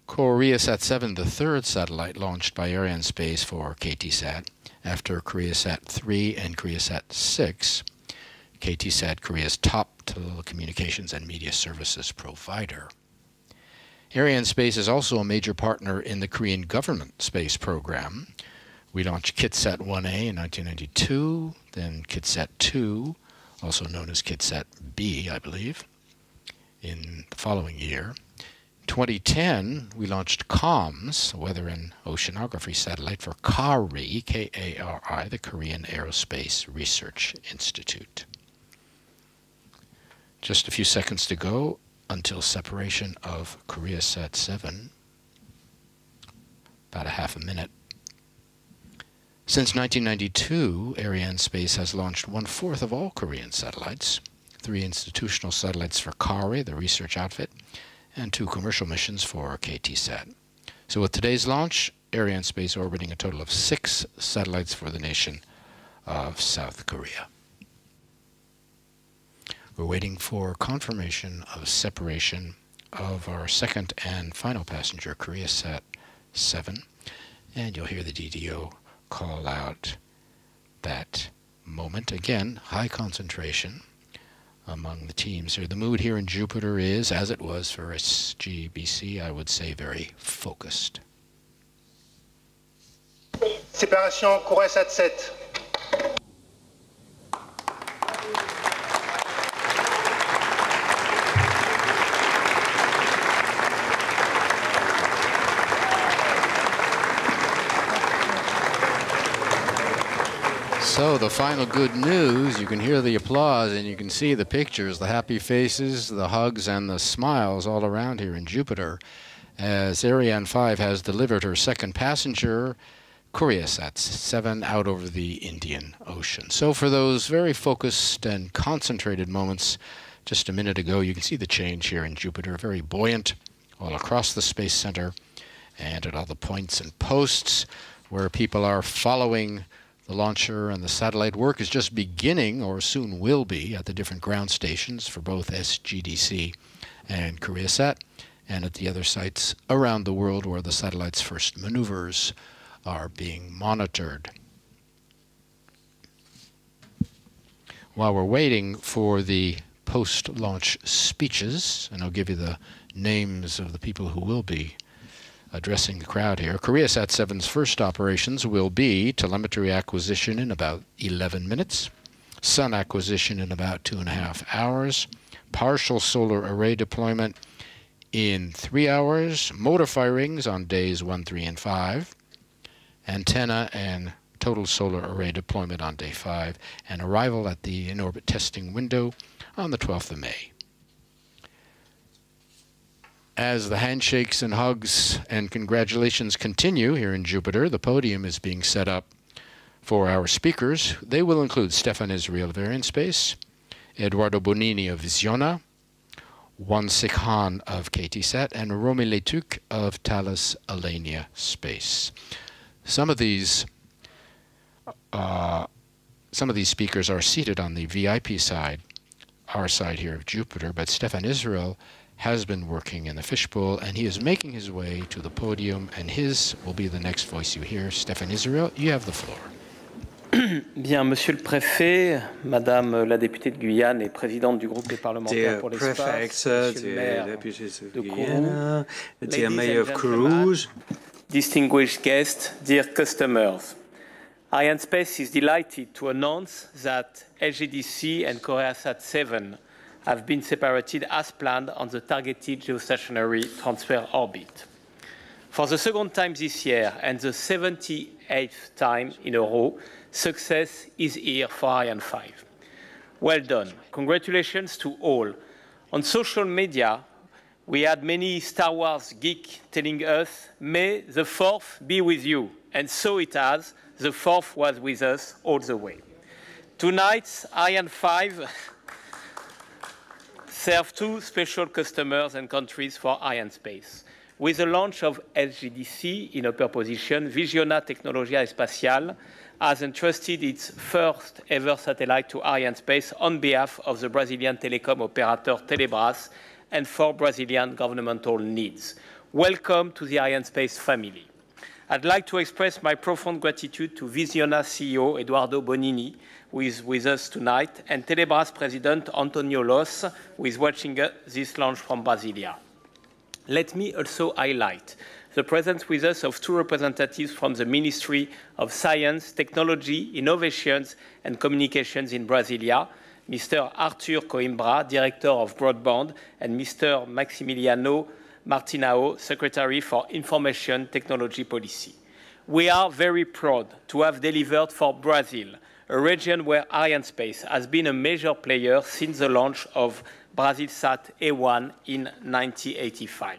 KOREASAT 7, the third satellite launched by Arianespace for KTSat, after KOREASAT 3 and KOREASAT 6, KTSat, Korea's top telecommunications and media services provider. Arianespace is also a major partner in the Korean government space program. We launched KitSat 1A in 1992, then KitSat 2, also known as KitSat B, I believe, in the following year. 2010, we launched COMS, Weather and Oceanography Satellite, for KARI, K-A-R-I, the Korean Aerospace Research Institute. Just a few seconds to go until separation of KOREASAT 7, about a half a minute. Since 1992, Arianespace has launched 1/4 of all Korean satellites, 3 institutional satellites for KARI, the research outfit, and 2 commercial missions for KTSat. So with today's launch, Arianespace orbiting a total of 6 satellites for the nation of South Korea. We're waiting for confirmation of separation of our second and final passenger, KOREASAT 7, and you'll hear the DDO call out that moment. Again, high concentration among the teams here. The mood here in Jupiter is, as it was for SGDC, I would say very focused. Séparation KOREASAT 7. So the final good news, you can hear the applause and you can see the pictures, the happy faces, the hugs and the smiles all around here in Jupiter as Ariane 5 has delivered her second passenger, KOREASAT 7, out over the Indian Ocean. So for those very focused and concentrated moments just a minute ago, you can see the change here in Jupiter, very buoyant all across the Space Center and at all the points and posts where people are following the launcher, and the satellite work is just beginning, or soon will be, at the different ground stations for both SGDC and KOREASAT, and at the other sites around the world where the satellite's first maneuvers are being monitored. While we're waiting for the post-launch speeches, and I'll give you the names of the people who will be addressing the crowd here. KOREASAT 7's first operations will be telemetry acquisition in about 11 minutes, sun acquisition in about 2.5 hours, partial solar array deployment in 3 hours, motor firings on days 1, 3, and 5, antenna and total solar array deployment on day 5, and arrival at the in-orbit testing window on the 12th of May. As the handshakes and hugs and congratulations continue here in Jupiter, the podium is being set up for our speakers. They will include Stefan Israel of Arianespace, Eduardo Bonini of Visiona, Won-Sik Han of KTSat, and Romy Letuc of Thales Alenia Space. Some of these speakers are seated on the VIP side, our side here of Jupiter, but Stefan Israel has been working in the fishbowl, and he is making his way to the podium, and his will be the next voice you hear. Stefan Israel, you have the floor. Bien, Monsieur le Préfet, Madame la députée de Guyane et présidente du groupe des parlementaires pour l'espace, Monsieur le maire de Kourou, dear Mayor of Kourou, distinguished guests, dear customers, Arianespace is delighted to announce that SGDC and KOREASAT 7 have been separated as planned on the targeted geostationary transfer orbit. For the second time this year and the 78th time in a row, success is here for Ariane 5. Well done. Congratulations to all. On social media, we had many Star Wars geeks telling us, may the Fourth be with you. And so it has. The Fourth was with us all the way. Tonight, Ariane 5 serves two special customers and countries for Arianespace. With the launch of SGDC in upper position, Visiona Tecnologia Espacial has entrusted its first ever satellite to Arianespace on behalf of the Brazilian telecom operator Telebras and for Brazilian governmental needs. Welcome to the Arianespace family. I'd like to express my profound gratitude to Visiona CEO Eduardo Bonini, who is with us tonight, and Telebras President Antonio Los, who is watching this launch from Brasilia. Let me also highlight the presence with us of two representatives from the Ministry of Science, Technology, Innovations and Communications in Brasilia, Mr. Arthur Coimbra, Director of Broadband, and Mr. Maximiliano Martinao, Secretary for Information Technology Policy. We are very proud to have delivered for Brazil, a region where Arianespace has been a major player since the launch of BrasilSat A1 in 1985.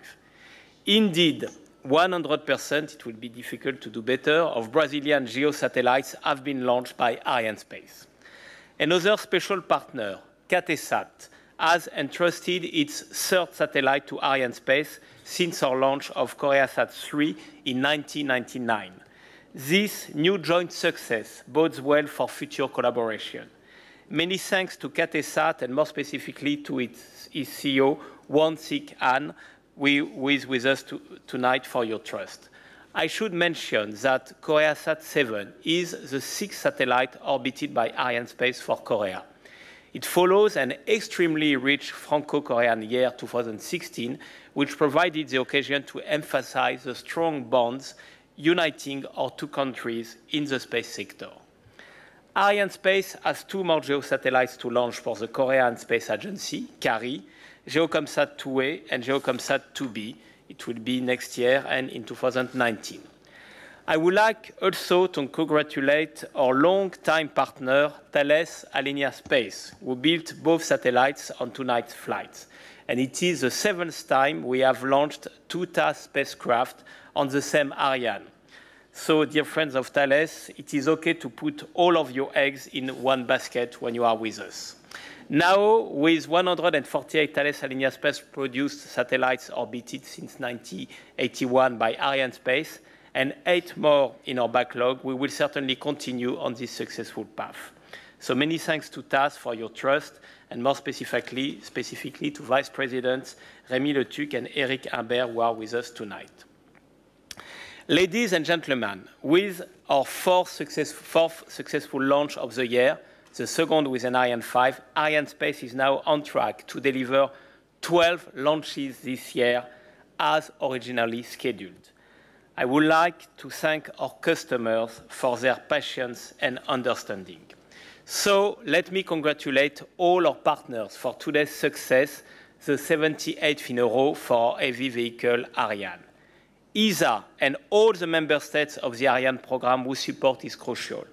Indeed, 100%, it will be difficult to do better, of Brazilian geosatellites have been launched by Arianespace. Another special partner, KOREASAT, has entrusted its third satellite to Arianespace since our launch of KOREASAT 3 in 1999. This new joint success bodes well for future collaboration. Many thanks to KOREASAT and more specifically to its CEO, Won-Sik Han, who is with us tonight for your trust. I should mention that KOREASAT 7 is the sixth satellite orbited by Arianespace for Korea. It follows an extremely rich Franco-Korean year 2016, which provided the occasion to emphasize the strong bonds uniting our two countries in the space sector. Arianespace has two more geosatellites to launch for the Korean Space Agency, KARI, GeoComSat 2A and GeoComSat 2B. It will be next year and in 2019. I would like also to congratulate our long-time partner, Thales Alenia Space, who built both satellites on tonight's flights. And it is the seventh time we have launched two TAS spacecraft on the same Ariane. So, dear friends of Thales, it is okay to put all of your eggs in one basket when you are with us. Now, with 148 Thales Alenia Space-produced satellites orbited since 1981 by Arianespace, and 8 more in our backlog, we will certainly continue on this successful path. So many thanks to TAS for your trust, and more specifically to Vice Presidents Rémi Letuc and Eric Imbert, who are with us tonight. Ladies and gentlemen, with our fourth successful launch of the year, the second with an Ariane 5, Arianespace is now on track to deliver 12 launches this year as originally scheduled. I would like to thank our customers for their patience and understanding. So let me congratulate all our partners for today's success, the 78th in a row for our heavy vehicle Ariane. ESA and all the member states of the Ariane program whose support is crucial.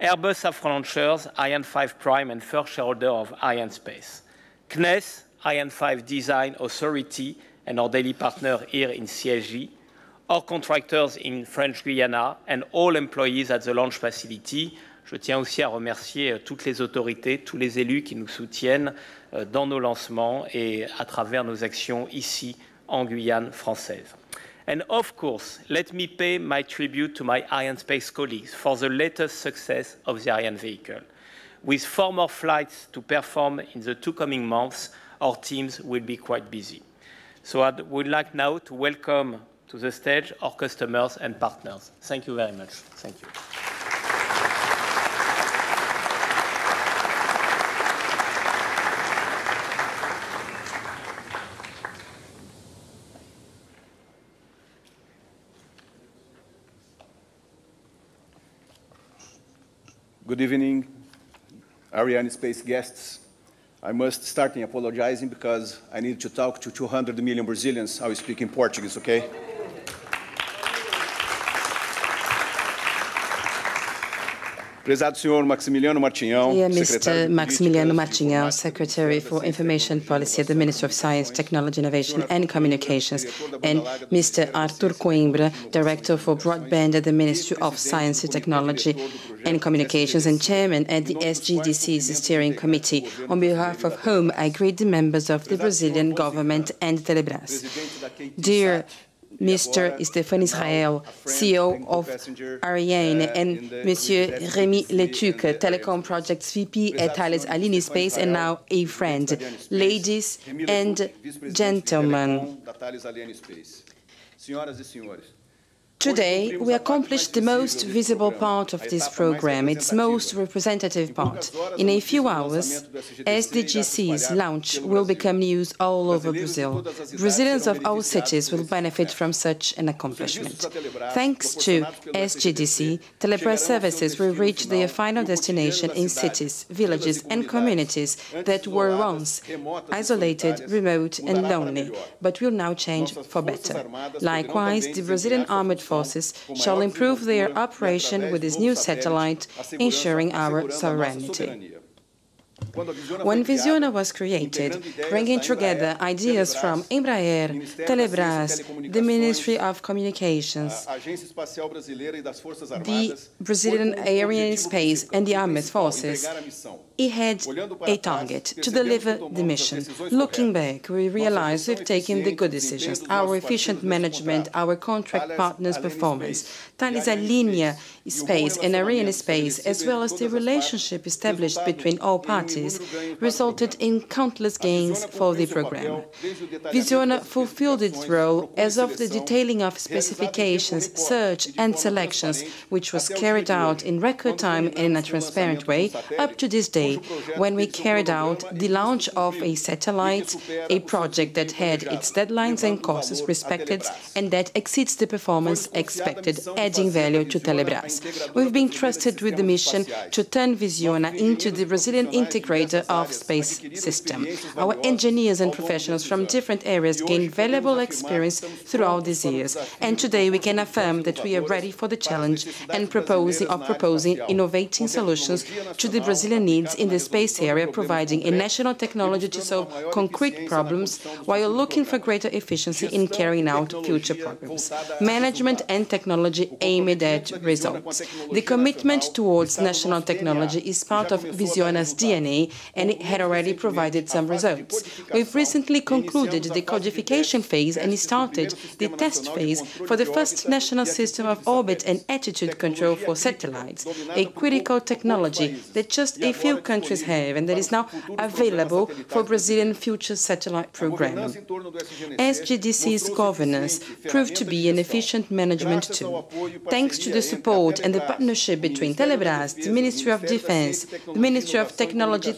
Airbus Safran Launchers, Ariane 5 Prime and first shareholder of Arianespace. CNES, Ariane 5 Design Authority and our daily partner here in CSG. Our contractors in French Guiana and all employees at the launch facility. Je tiens aussi à remercier toutes les autorités, tous les élus qui nous soutiennent dans nos lancements et à travers nos actions ici en Guyane française. And of course, let me pay my tribute to my Arianespace colleagues for the latest success of the Ariane vehicle. With 4 more flights to perform in the 2 coming months, our teams will be quite busy. So I would like now to welcome to the stage our customers and partners. Thank you very much. Thank you. Good evening, Arianespace guests. I must start in apologizing because I need to talk to 200 million Brazilians. I will speak in Portuguese, okay? Dear Mr. Maximiliano Martinhão, Secretary for Information Policy at the Ministry of Science, Technology, Innovation and Communications, and Mr. Arthur Coimbra, Director for Broadband at the Ministry of Science, Technology and Communications and Chairman at the SGDC's Steering Committee, on behalf of whom I greet the members of the Brazilian government and Telebras. Dear Mr. Stéphane Israel, CEO of Ariane, and Monsieur Rémi Letuc, Telecom Projects VP at Thales Alenia Space, and now a friend. Ladies and gentlemen, today, we accomplished the most visible part of this program, its most representative part. In a few hours, SGDC's launch will become news all over Brazil. Brazilians of all cities will benefit from such an accomplishment. Thanks to SGDC, Telebras services will reach their final destination in cities, villages and communities that were once isolated, remote and lonely, but will now change for better. Likewise, the Brazilian Armed Forces shall improve their operation with this new satellite, ensuring our sovereignty. When Visiona was created, bringing together ideas from Embraer, Telebras, the Ministry of Communications, the Brazilian Arianespace and the Armed Forces, it had a target to deliver the mission. Looking back, we realize we've taken the good decisions, our efficient management, our contract partners' performance, Thales Alenia Space and Arianespace, as well as the relationship established between all parties, resulted in countless gains for the program. Visiona fulfilled its role as of the detailing of specifications, search and selections, which was carried out in record time and in a transparent way, up to this day, when we carried out the launch of a satellite, a project that had its deadlines and costs respected and that exceeds the performance expected, adding value to Telebras. We've been trusted with the mission to turn Visiona into the Brazilian integrator of space system. Our engineers and professionals from different areas gained valuable experience throughout these years, and today we can affirm that we are ready for the challenge and proposing innovating solutions to the Brazilian needs in the space area, providing a national technology to solve concrete problems while looking for greater efficiency in carrying out future programs. Management and technology aimed at results. The commitment towards national technology is part of Visiona's DNA, and it had already provided some results. We've recently concluded the codification phase and started the test phase for the first national system of orbit and attitude control for satellites, a critical technology that just a few countries have and that is now available for Brazilian future satellite program. SGDC's governance proved to be an efficient management tool. Thanks to the support and the partnership between Telebras, the Ministry of Defense, the Ministry of Technology,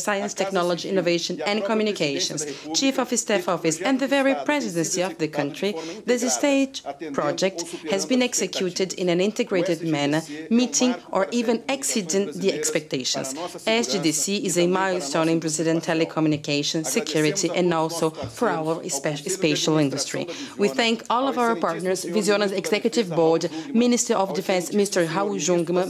Science, Technology, Innovation and Communications, Chief of Staff Office and the very presidency of the country, this state project has been executed in an integrated manner, meeting or even exceeding the expectations. SGDC is a milestone in Brazilian telecommunication, security and also for our spatial industry. We thank all of our partners, Visiona's Executive Board, Minister of Defense, Mr. Raul Jungmann,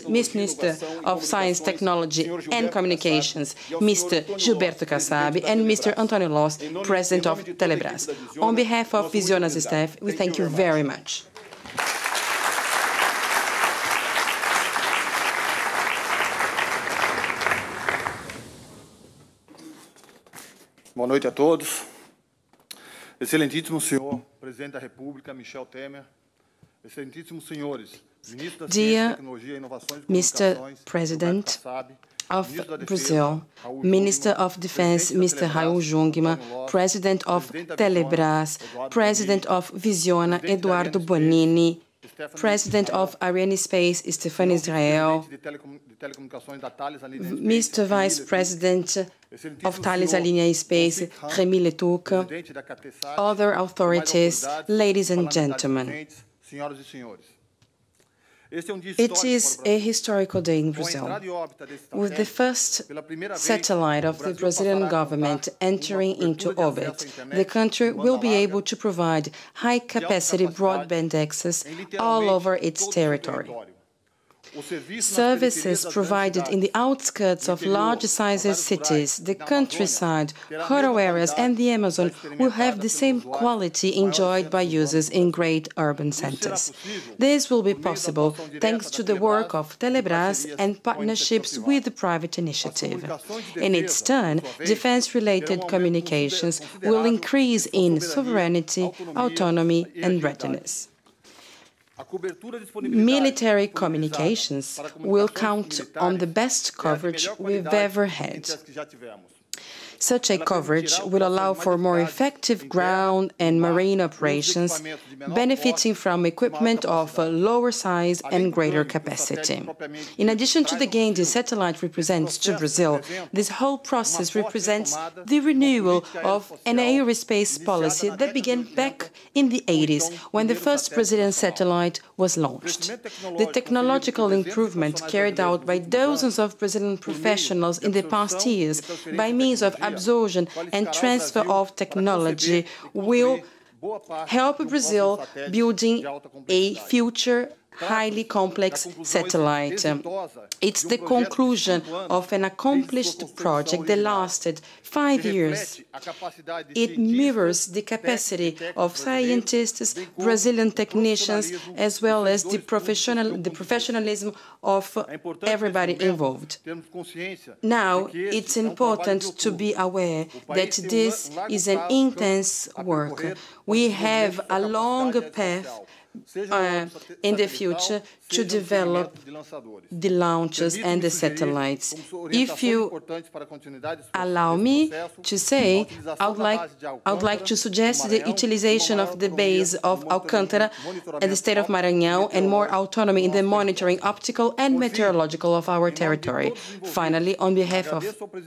Minister of Science, Technology and Communications, Mr. Gilberto Kassab, and Mr. Antonio Loss, President of Telebras. On behalf of Visiona's staff, we thank you very much. Boa noite a todos. Excelentíssimo senhor Presidente da República, Michel Temer, excelentíssimos senhores, ministros da Ciência, Tecnologia e Inovações e Comunicações, President of Brazil, Minister of Defense, Mr. Raul Jungmann, President of Telebras, President of Visiona, Eduardo Bonini, President of Arianespace, Stéphane Israel, Mr. Vice President of Thales Alenia Space, Rémi Letuc, other authorities, ladies and gentlemen. It is a historical day in Brazil, with the first satellite of the Brazilian government entering into orbit. The country will be able to provide high-capacity broadband access all over its territory. Services provided in the outskirts of large-sized cities, the countryside, rural areas and the Amazon will have the same quality enjoyed by users in great urban centers. This will be possible thanks to the work of Telebras and partnerships with the private initiative. In its turn, defense-related communications will increase in sovereignty, autonomy and readiness. Military communications will count on the best coverage we've ever had. Such a coverage will allow for more effective ground and marine operations, benefiting from equipment of lower size and greater capacity. In addition to the gain the satellite represents to Brazil, this whole process represents the renewal of an aerospace policy that began back in the 80s, when the first Brazilian satellite was launched. The technological improvement carried out by dozens of Brazilian professionals in the past years by means of absorption and transfer of technology will help Brazil building a future highly complex satellite. It's the conclusion of an accomplished project that lasted 5 years. It mirrors the capacity of scientists, Brazilian technicians, as well as the professionalism of everybody involved. Now, it's important to be aware that this is an intense work. We have a long path in the future to develop the launches and the satellites. If you allow me to say, I would like to suggest the utilization of the base of Alcântara at the state of Maranhão and more autonomy in the monitoring optical and meteorological of our territory. Finally, on behalf of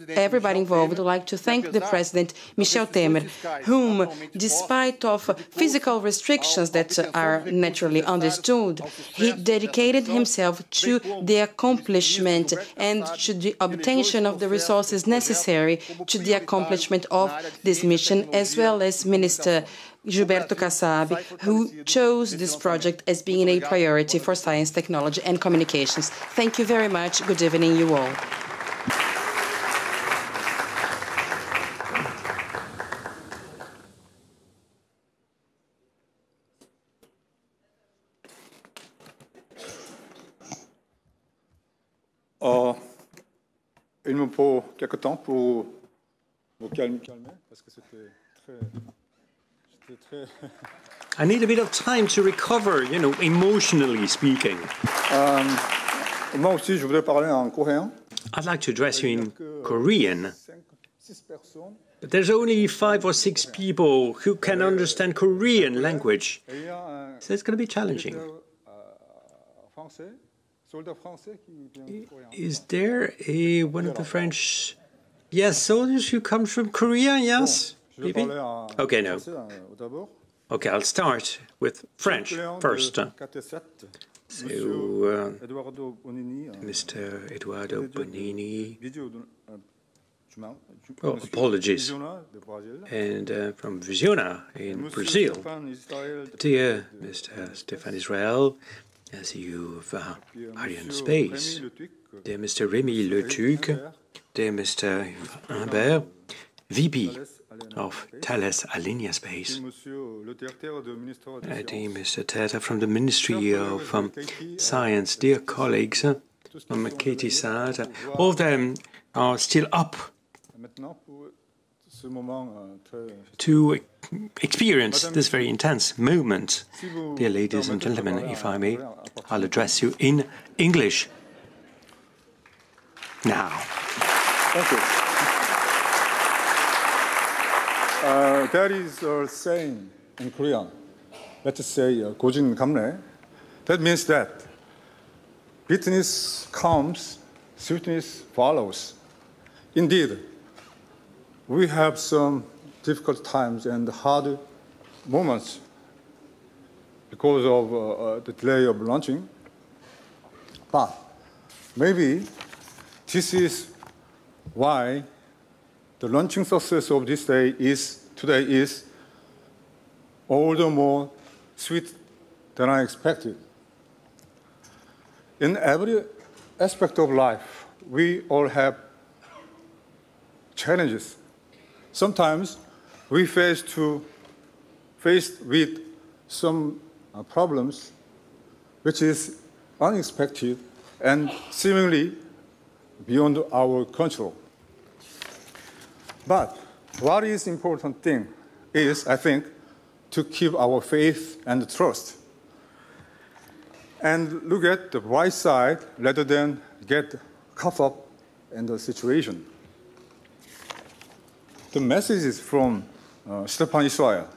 everybody involved, I would like to thank the President, Michel Temer, whom, despite of physical restrictions that are naturally understood, he dedicated himself to the accomplishment and to the obtention of the resources necessary to the accomplishment of this mission, as well as Minister Gilberto Kassab, who chose this project as being a priority for science, technology and communications. Thank you very much. Good evening, you all. Il me faut quelque temps pour me calmer parce que c'était très. I need a bit of time to recover, you know, emotionally speaking. Moi aussi, je voudrais parler en coréen. I'd like to address you in Korean. But there's only 5 or 6 people who can understand Korean language, so it's going to be challenging. Is there one of the French, soldiers who comes from Korea, yes? Maybe? Okay, no. Okay, I'll start with French first. So, Mr. Eduardo Bonini, apologies, and from Visiona in Brazil, dear Mr. Stéphane Israël, as you of Arianespace, dear Mr. Rémi Letuc, dear Mr. Humbert, VP of Thales Alenia Space, dear Mr. Teta from the Ministry of Science, dear colleagues from KOREASAT, all of them are still up to experience this very intense moment. Dear ladies and gentlemen, if I may, I'll address you in English now. Thank you. There is a saying in Korean, let's say, 고진감래. That means that business comes, sweetness follows. Indeed, we have some difficult times and hard moments because of the delay of launching. But maybe this is why the launching success of this day today is all the more sweet than I expected. In every aspect of life, we all have challenges. Sometimes we faced with some problems which is unexpected and seemingly beyond our control. But what is important thing is, I think, to keep our faith and trust and look at the bright side rather than get caught up in the situation. The message is from Stefan Israel.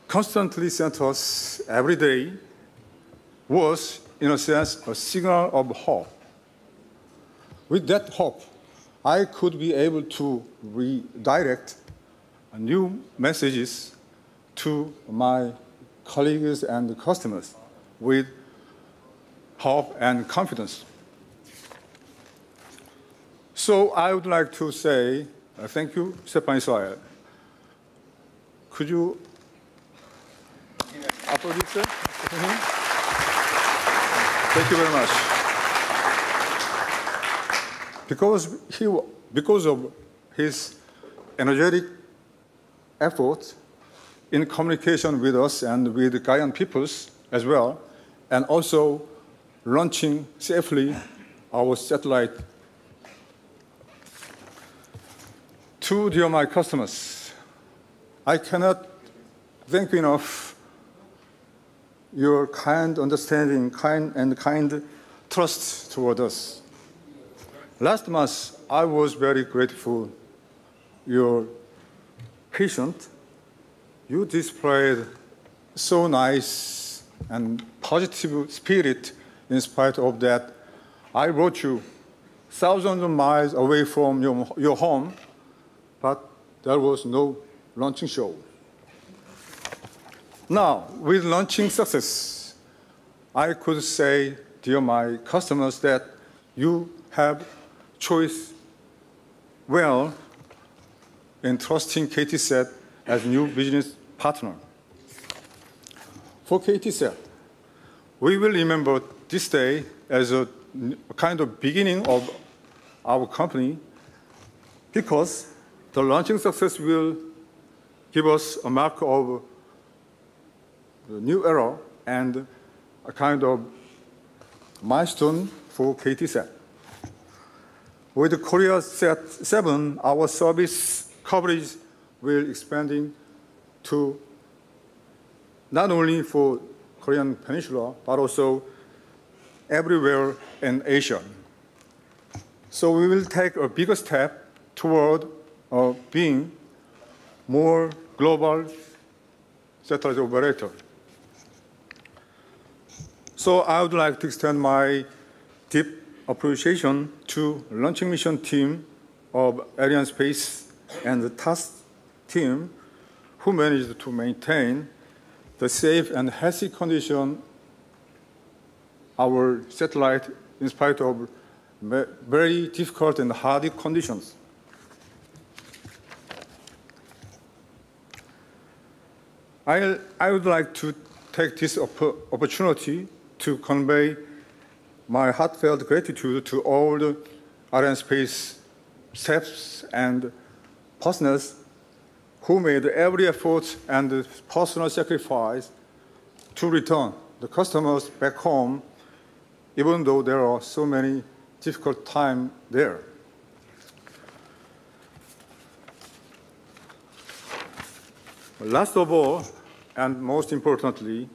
Constantly sent us every day was, in a sense, a signal of hope. With that hope, I could be able to redirect new messages to my colleagues and customers with hope and confidence. So I would like to say thank you, Stefan Israel. Could you applaud, sir? Thank you very much. Because of his energetic effort in communication with us and with the Guyana peoples as well, and also launching safely our satellite. To dear my customers, I cannot thank you enough your kind understanding, kind trust toward us. Last month, I was very grateful your patience. You displayed so nice and positive spirit in spite of that. I brought you thousands of miles away from your home, but there was no launching show. Now, with launching success, I could say, dear my customers, that you have choice well in trusting KTSAT as a new business partner. For KTSAT, we will remember this day as a kind of beginning of our company because the launching success will give us a mark of the new era and a kind of milestone for KTSAT. With the KOREASAT 7, our service coverage will expanding to not only for Korean Peninsula, but also everywhere in Asia. So we will take a bigger step toward being more global satellite operator. So I would like to extend my deep appreciation to launching mission team of Arianespace and the task team who managed to maintain the safe and healthy condition our satellite in spite of very difficult and hard conditions. I would like to take this opportunity to convey my heartfelt gratitude to all the Arianespace staffs and partners who made every effort and personal sacrifice to return the customers back home, even though there are so many difficult times there. Last of all, and most importantly,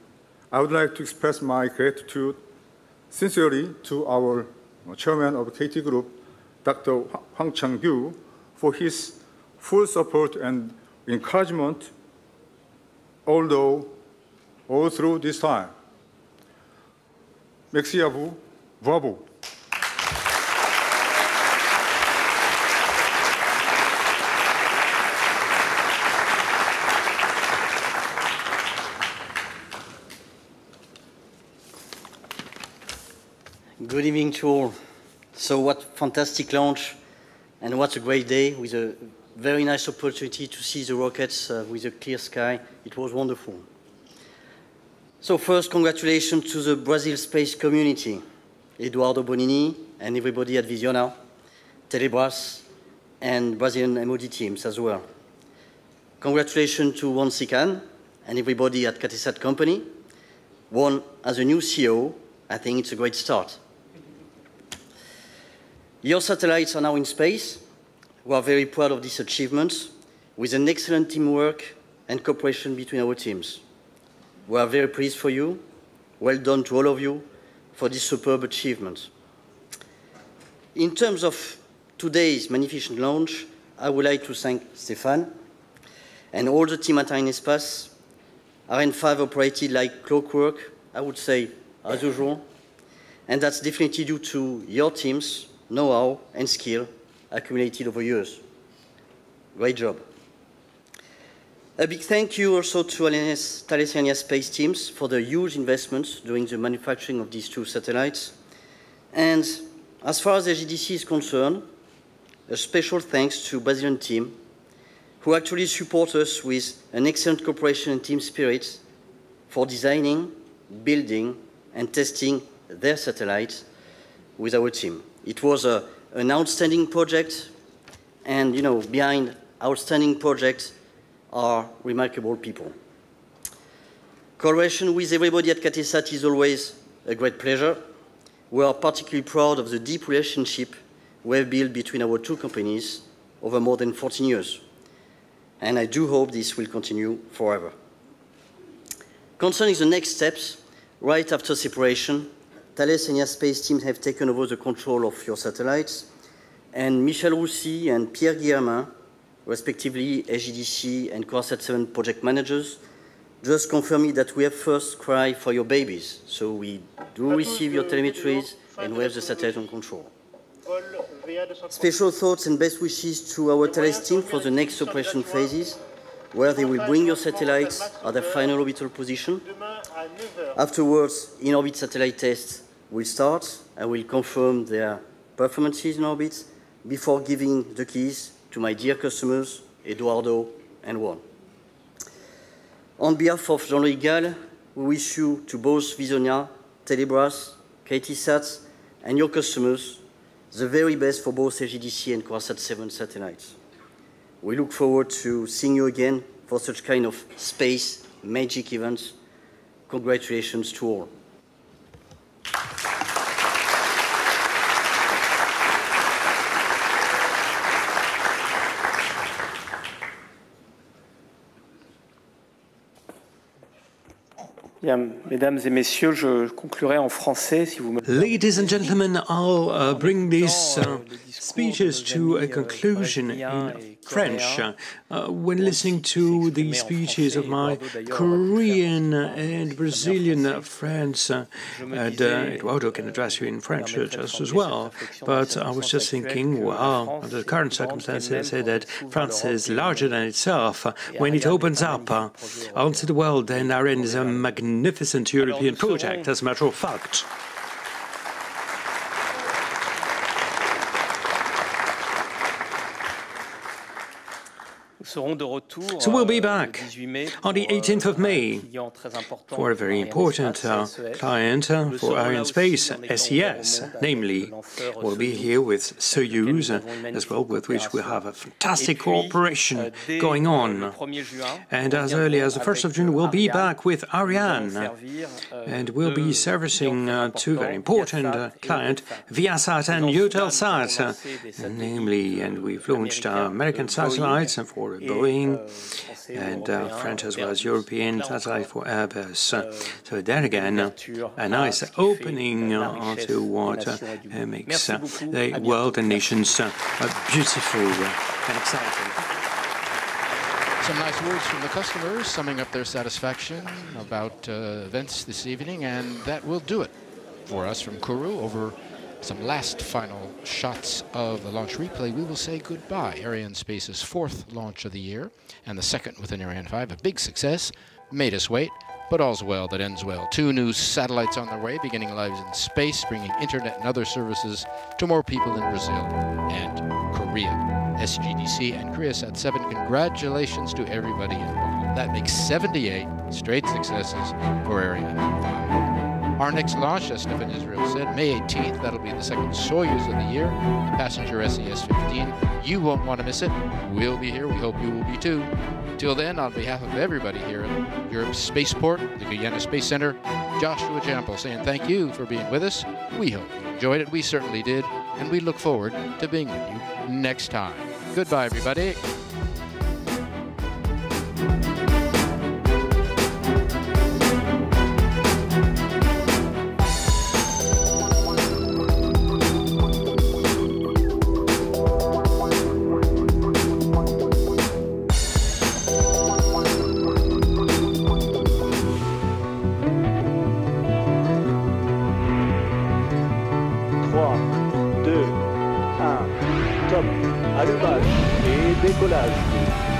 I would like to express my gratitude sincerely to our chairman of KT Group, Dr. Hwang Chang-gyu, for his full support and encouragement all through this time. Merci à vous. Bravo. Good evening to all. So what fantastic launch, and what a great day with a very nice opportunity to see the rockets with a clear sky. It was wonderful. So first, congratulations to the Brazil space community, Eduardo Bonini and everybody at Visiona, Telebras, and Brazilian MOD teams as well. Congratulations to Juan Sican and everybody at KOREASAT company. Juan, as a new CEO, I think it's a great start. Your satellites are now in space. We are very proud of this achievement, with an excellent teamwork and cooperation between our teams. We are very pleased for you. Well done to all of you for this superb achievement. In terms of today's magnificent launch, I would like to thank Stéphane and all the team at Arianespace. Ariane 5 operated like clockwork, I would say, as usual, and that's definitely due to your team's know-how and skill accumulated over years. Great job. A big thank you also to Thales Arianespace teams for the huge investments during the manufacturing of these two satellites. And as far as SGDC is concerned, a special thanks to Brazilian team who actually support us with an excellent cooperation and team spirit for designing, building, and testing their satellites with our team. It was an outstanding project, and behind outstanding projects are remarkable people. Collaboration with everybody at KOREASAT is always a great pleasure. We are particularly proud of the deep relationship we have built between our two companies over more than 14 years. And I do hope this will continue forever. Concerning the next steps, right after separation, Thales Arianespace teams have taken over the control of your satellites, and Michel Roussy and Pierre Guillermin, respectively SGDC and KOREASAT 7 project managers, just confirmed me that we have first cry for your babies. So we do receive your telemetries and we have the satellite on control. Special thoughts and best wishes to our Thales team for the next operation phases, where they will bring your satellites at their final orbital position. Afterwards, in-orbit satellite tests will start and will confirm their performances in orbit before giving the keys to my dear customers, Eduardo and Juan. On behalf of Jean-Louis Gall, we wish you to both Visiona, Telebras, KOREASAT, and your customers the very best for both SGDC and KOREASAT 7 satellites. We look forward to seeing you again for such kind of space magic events. Congratulations to all. Bien, mesdames et messieurs, je conclurai en français, si vous me... Ladies and gentlemen, I'll bring these speeches to a conclusion in French. When listening to the speeches of my Korean and Brazilian friends, and Eduardo can address you in French just as well, but I was just thinking, wow, under the current circumstances, I say that France is larger than itself. When it opens up onto the world, then Ariane is a magnificent European project, as a matter of fact. So we'll be back on the 18th of May for a very important client for Arianespace, SES, namely. We'll be here with Soyuz as well, with which we have a fantastic cooperation going on. And as early as the 1st of June, we'll be back with Ariane, and we'll be servicing two very important clients, VA236 and Eutelsat, namely, and we've launched American satellites for Boeing, and French as well as European satellite for Airbus. So there again, a nice opening onto what makes the world and nations beautiful and exciting. Some nice words from the customers summing up their satisfaction about events this evening, and that will do it for us from Kourou. Over some last final shots of the launch replay, we will say goodbye. Arianespace's 4th launch of the year, and the 2nd with an Ariane 5, a big success, made us wait, But all's well that ends well. 2 new satellites on their way, beginning lives in space, bringing internet and other services to more people in Brazil and Korea. SGDC and KOREASAT 7, congratulations to everybody involved. That makes 78 straight successes for Ariane 5. Our next launch, as Stefan Israel said, May 18th. That'll be the second Soyuz of the year, passenger SES-15. You won't want to miss it. We'll be here. We hope you will be too. Till then, on behalf of everybody here at Europe's Spaceport, the Guiana Space Center, Joshua Jampel saying thank you for being with us. We hope you enjoyed it. We certainly did. And we look forward to being with you next time. Goodbye, everybody. Allumage et décollage.